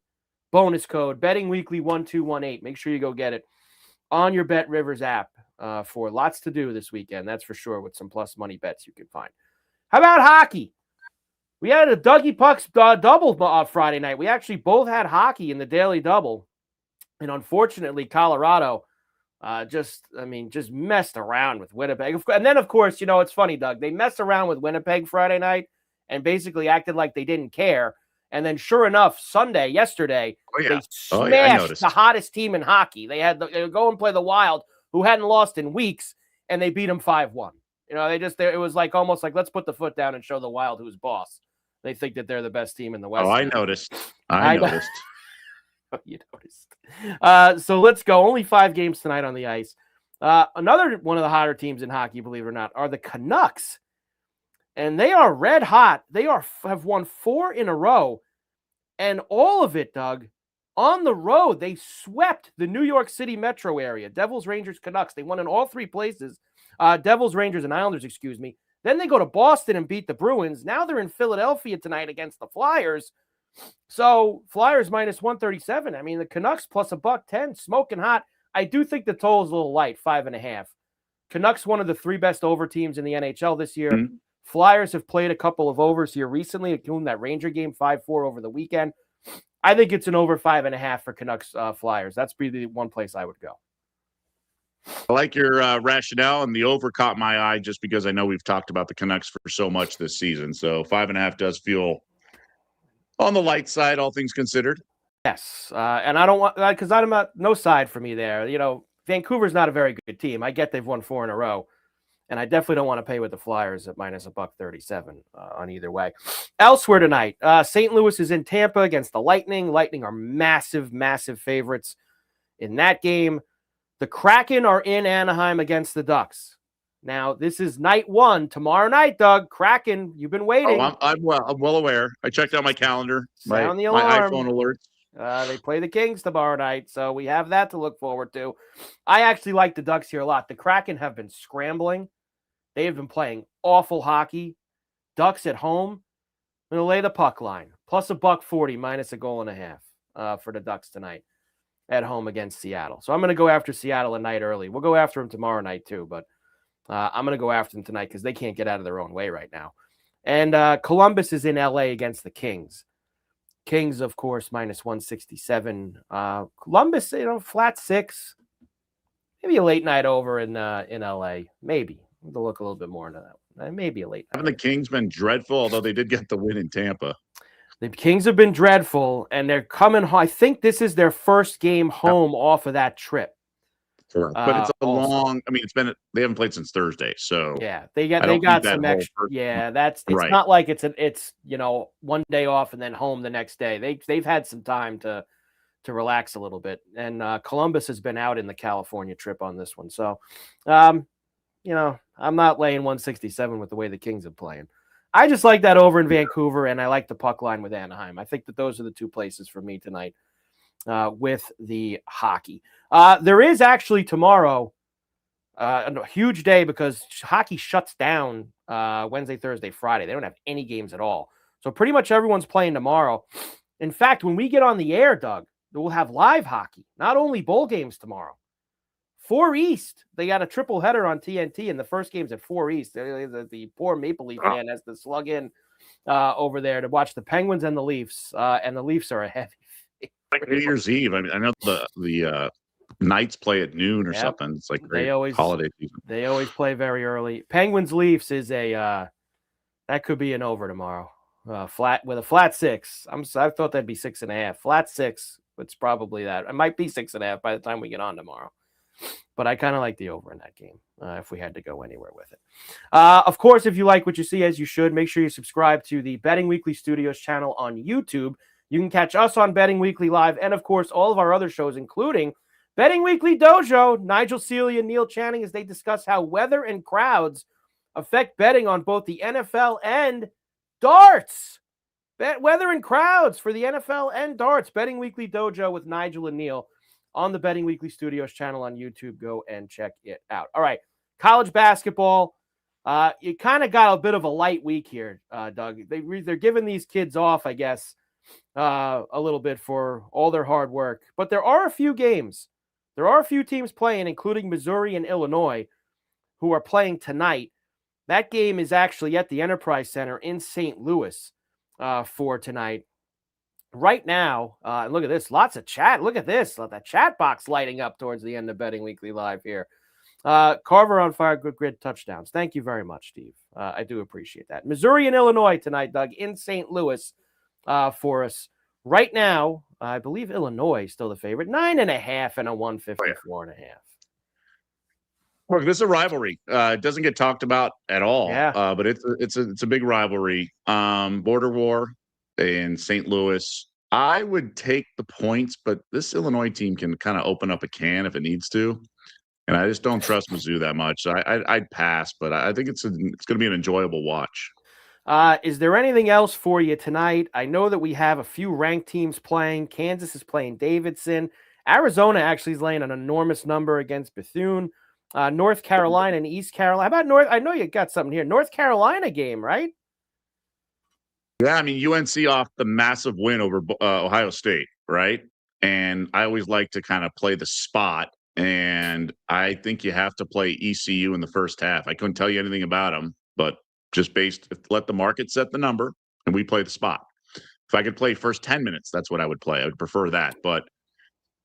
[SPEAKER 2] bonus code, Betting Weekly 1218. Make sure you go get it on your Bet Rivers app for lots to do this weekend. That's for sure, with some plus money bets you can find. How about hockey? We had a Dougie Pucks double Friday night. We actually both had hockey in the daily double. And unfortunately, Colorado just messed around with Winnipeg. And then, of course, it's funny, Doug. They messed around with Winnipeg Friday night and basically acted like they didn't care. And then, sure enough, yesterday, they smashed the hottest team in hockey. They go and play the Wild, who hadn't lost in weeks, and they beat them 5-1. It was like almost like, let's put the foot down and show the Wild who's boss. They think that they're the best team in the West.
[SPEAKER 3] Oh, I noticed. I noticed.
[SPEAKER 2] You noticed. So let's go. Only 5 games tonight on the ice. Another one of the hotter teams in hockey, believe it or not, are the Canucks. And they are red hot. They have won 4 in a row. And all of it, Doug, on the road. They swept the New York City metro area. Devils, Rangers, Canucks. They won in all 3 places. Devils, Rangers, and Islanders, excuse me. Then they go to Boston and beat the Bruins. Now they're in Philadelphia tonight against the Flyers. So Flyers -137. I mean, the Canucks plus $110, smoking hot. I do think the total is a little light, 5.5. Canucks, one of the 3 best over teams in the NHL this year. Mm-hmm. Flyers have played a couple of overs here recently, including that Ranger game, 5-4 over the weekend. I think it's an over 5.5 for Canucks Flyers. That's the one place I would go.
[SPEAKER 3] I like your rationale, and the over caught my eye just because I know we've talked about the Canucks for so much this season. So 5.5 does feel On the light side, all things considered.
[SPEAKER 2] Yes, and I don't want because I'm not no side for me there. Vancouver's not a very good team. I get they've won 4 in a row, and I definitely don't want to pay with the Flyers at minus $1.37 on either way. Elsewhere tonight, St. Louis is in Tampa against the Lightning. Lightning are massive, massive favorites in that game. The Kraken are in Anaheim against the Ducks. Now, this is night 1 tomorrow night, Doug. Kraken, you've been waiting.
[SPEAKER 3] Oh, I'm well aware. I checked out my calendar,
[SPEAKER 2] Sound the
[SPEAKER 3] my
[SPEAKER 2] alarm.
[SPEAKER 3] iPhone alerts.
[SPEAKER 2] They play the Kings tomorrow night, so we have that to look forward to. I actually like the Ducks here a lot. The Kraken have been scrambling. They have been playing awful hockey. Ducks at home. I'm going to lay the puck line. Plus $1.40, minus a goal and a half for the Ducks tonight at home against Seattle. So I'm going to go after Seattle a night early. We'll go after them tomorrow night too, but I'm going to go after them tonight because they can't get out of their own way right now. And Columbus is in LA against the Kings. Kings, of course, minus 167. Columbus, flat 6. Maybe a late night over in LA. Maybe. To look a little bit more into that. Maybe a late night.
[SPEAKER 3] Haven't the Kings been dreadful, although they did get the win in Tampa?
[SPEAKER 2] The Kings have been dreadful, and they're coming home. I think this is their first game home off of that trip.
[SPEAKER 3] Sure. But it's a long. I mean, they haven't played since Thursday, so
[SPEAKER 2] yeah, they got some extra. Yeah, it's right. Not like it's 1 day off and then home the next day. They've had some time to relax a little bit, and Columbus has been out in the California trip on this one. So, I'm not laying 167 with the way the Kings are playing. I just like that over in Vancouver, and I like the puck line with Anaheim. I think that those are the 2 places for me tonight with the hockey. There is actually tomorrow a huge day because hockey shuts down Wednesday, Thursday, Friday. They don't have any games at all. So pretty much everyone's playing tomorrow. In fact, when we get on the air, Doug, we'll have live hockey, not only bowl games tomorrow. 4 East, they got a triple header on TNT, and the first game's at 4 East. The poor Maple Leaf fan has to slug in over there to watch the Penguins and the Leafs, and the Leafs are a heavy.
[SPEAKER 3] Like New Year's Eve. I mean, I know the Knights play at noon or something. It's like great holiday season.
[SPEAKER 2] They always play very early. Penguins Leafs is that could be an over tomorrow. Flat with a flat 6. I thought that'd be 6.5. Flat 6. It's probably that. It might be 6.5 by the time we get on tomorrow. But I kind of like the over in that game if we had to go anywhere with it. Of course, if you like what you see, as you should, make sure you subscribe to the Betting Weekly Studios channel on YouTube. You can catch us on Betting Weekly Live and, of course, all of our other shows, including Betting Weekly Dojo, Nigel Seeley and Neil Channing, as they discuss how weather and crowds affect betting on both the NFL and darts. Weather and crowds for the NFL and darts. Betting Weekly Dojo with Nigel and Neil on the Betting Weekly Studios channel on YouTube. Go and check it out. All right, college basketball. You kind of got a bit of a light week here, Doug. They're giving these kids off, I guess, a little bit for all their hard work. But there are a few games. There are a few teams playing, including Missouri and Illinois, who are playing tonight. That game is actually at the Enterprise Center in St. Louis for tonight. Right now, and look at this, lots of chat. Look at this, the chat box lighting up towards the end of Betting Weekly Live here. Carver on fire, good grid touchdowns. Thank you very much, Steve. I do appreciate that. Missouri and Illinois tonight, Doug, in St. Louis for us. Right now, I believe Illinois is still the favorite. 9.5 and a 154.5.
[SPEAKER 3] Look, this is a rivalry. It doesn't get talked about at all.
[SPEAKER 2] Yeah.
[SPEAKER 3] But it's a big rivalry. Border war in St. Louis. I would take the points, but this Illinois team can kind of open up a can if it needs to. And I just don't trust Mizzou that much. I'd pass, but I think it's going to be an enjoyable watch.
[SPEAKER 2] Is there anything else for you tonight? I know that we have a few ranked teams playing. Kansas is playing Davidson. Arizona actually is laying an enormous number against Bethune. North Carolina and East Carolina. How about North? I know you got something here. North Carolina game, right?
[SPEAKER 3] Yeah, I mean, UNC off the massive win over Ohio State, right? And I always like to kind of play the spot. And I think you have to play ECU in the first half. I couldn't tell you anything about them, but just let the market set the number and we play the spot. If I could play first 10 minutes, that's what I would play. I would prefer that. But,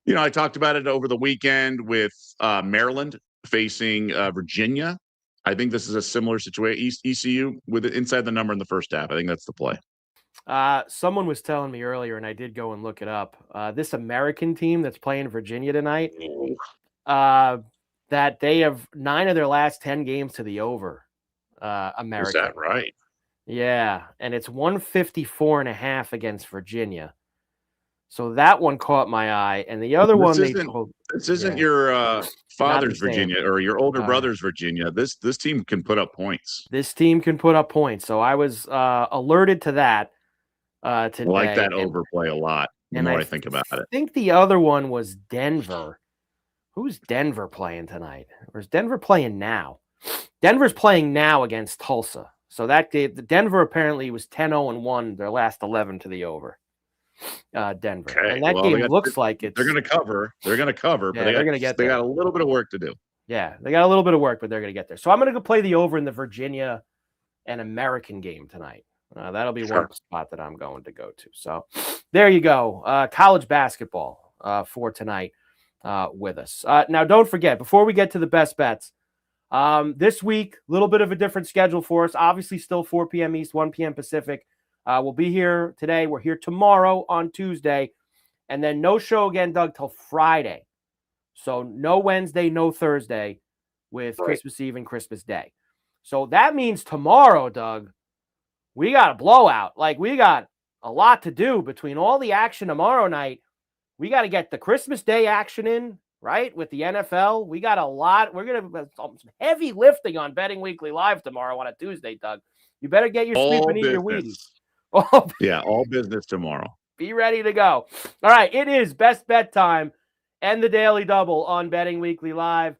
[SPEAKER 3] I talked about it over the weekend with Maryland facing Virginia. I think this is a similar situation. ECU with it inside the number in the first half. I think that's the play.
[SPEAKER 2] Someone was telling me earlier, and I did go and look it up. This American team that's playing Virginia tonight, that they have 9 of their last 10 games to the over. American.
[SPEAKER 3] Is that right?
[SPEAKER 2] Yeah, and it's 154.5 against Virginia. So that one caught my eye, and the other
[SPEAKER 3] this isn't your father's Virginia or your older brother's Virginia. This team can put up points.
[SPEAKER 2] This team can put up points. So I was alerted to that today.
[SPEAKER 3] I like that overplay a lot. The more I think about it, I
[SPEAKER 2] think the other one was Denver. Who's Denver playing tonight? Or is Denver playing now? Denver's playing now against Tulsa. So that game, Denver apparently was 10-0-1 their last 11 to the over. Denver.
[SPEAKER 3] Okay.
[SPEAKER 2] And that game looks like
[SPEAKER 3] they're going to cover. They're going to cover, but
[SPEAKER 2] they're going to get there.
[SPEAKER 3] They got a little bit of work to do.
[SPEAKER 2] Yeah, they got a little bit of work, but they're going to get there. So I'm going to go play the over in the Virginia and American game tonight. That'll be one spot that I'm going to go to. So there you go. College basketball for tonight with us. Now, don't forget, before we get to the best bets, this week, a little bit of a different schedule for us. Obviously, still 4 p.m. East, 1 p.m. Pacific. We'll be here today. We're here tomorrow on Tuesday. And then no show again, Doug, till Friday. So no Wednesday, no Thursday with Christmas Eve and Christmas Day. So that means tomorrow, Doug, we got a blowout. Like, we got a lot to do between all the action tomorrow night. We got to get the Christmas Day action in, right, with the NFL. We got a lot. We're going to have some heavy lifting on Betting Weekly Live tomorrow on a Tuesday, Doug. You better get your sleep and eat your Wheaties.
[SPEAKER 3] All business tomorrow.
[SPEAKER 2] Be ready to go. All right, it is best bet time and the Daily Double on Betting Weekly Live.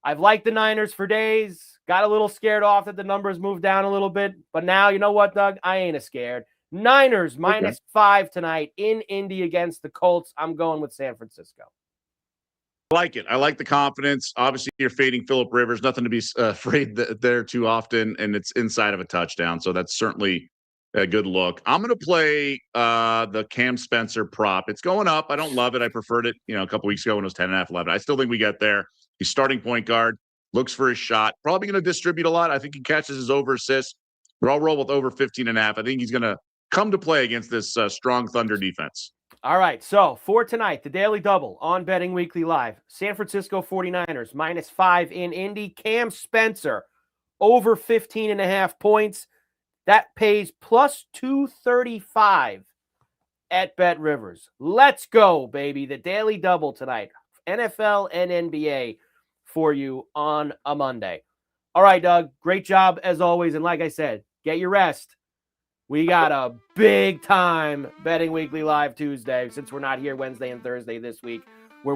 [SPEAKER 2] I've liked the Niners for days. Got a little scared off that the numbers moved down a little bit. But now, you know what, Doug? I ain't as scared. Niners -5 tonight in Indy against the Colts. I'm going with San Francisco.
[SPEAKER 3] I like it. I like the confidence. Obviously, you're fading Philip Rivers. Nothing to be afraid there too often, and it's inside of a touchdown. So that's certainly a good look. I'm going to play the Cam Spencer prop. It's going up. I don't love it. I preferred it, a couple weeks ago when it was 10.5, 11. I still think we get there. He's starting point guard, looks for his shot. Probably going to distribute a lot. I think he catches his over assists. But I'll roll with over 15.5. I think he's going to come to play against this strong Thunder defense.
[SPEAKER 2] All right, so for tonight, the Daily Double on Betting Weekly Live. San Francisco 49ers -5 in Indy. Cam Spencer over 15.5 points. That pays plus 235 at Bet Rivers. Let's go, baby. The Daily Double tonight. NFL and NBA for you on a Monday. All right, Doug, great job as always. And like I said, get your rest. We got a big time Betting Weekly Live Tuesday, since we're not here Wednesday and Thursday this week, where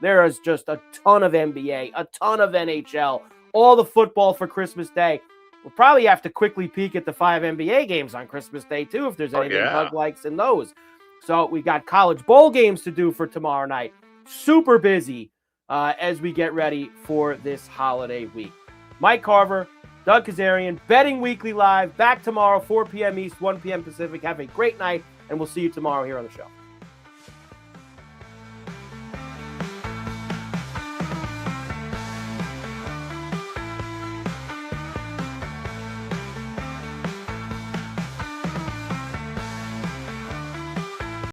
[SPEAKER 2] there is just a ton of NBA, a ton of NHL, all the football for Christmas Day. We'll probably have to quickly peek at the 5 NBA games on Christmas Day, too, if there's anything Doug likes in those. So we got college bowl games to do for tomorrow night. Super busy as we get ready for this holiday week. Mike Carver, Doug Kezirian, Betting Weekly Live, back tomorrow, 4 p.m. East, 1 p.m. Pacific. Have a great night, and we'll see you tomorrow here on the show.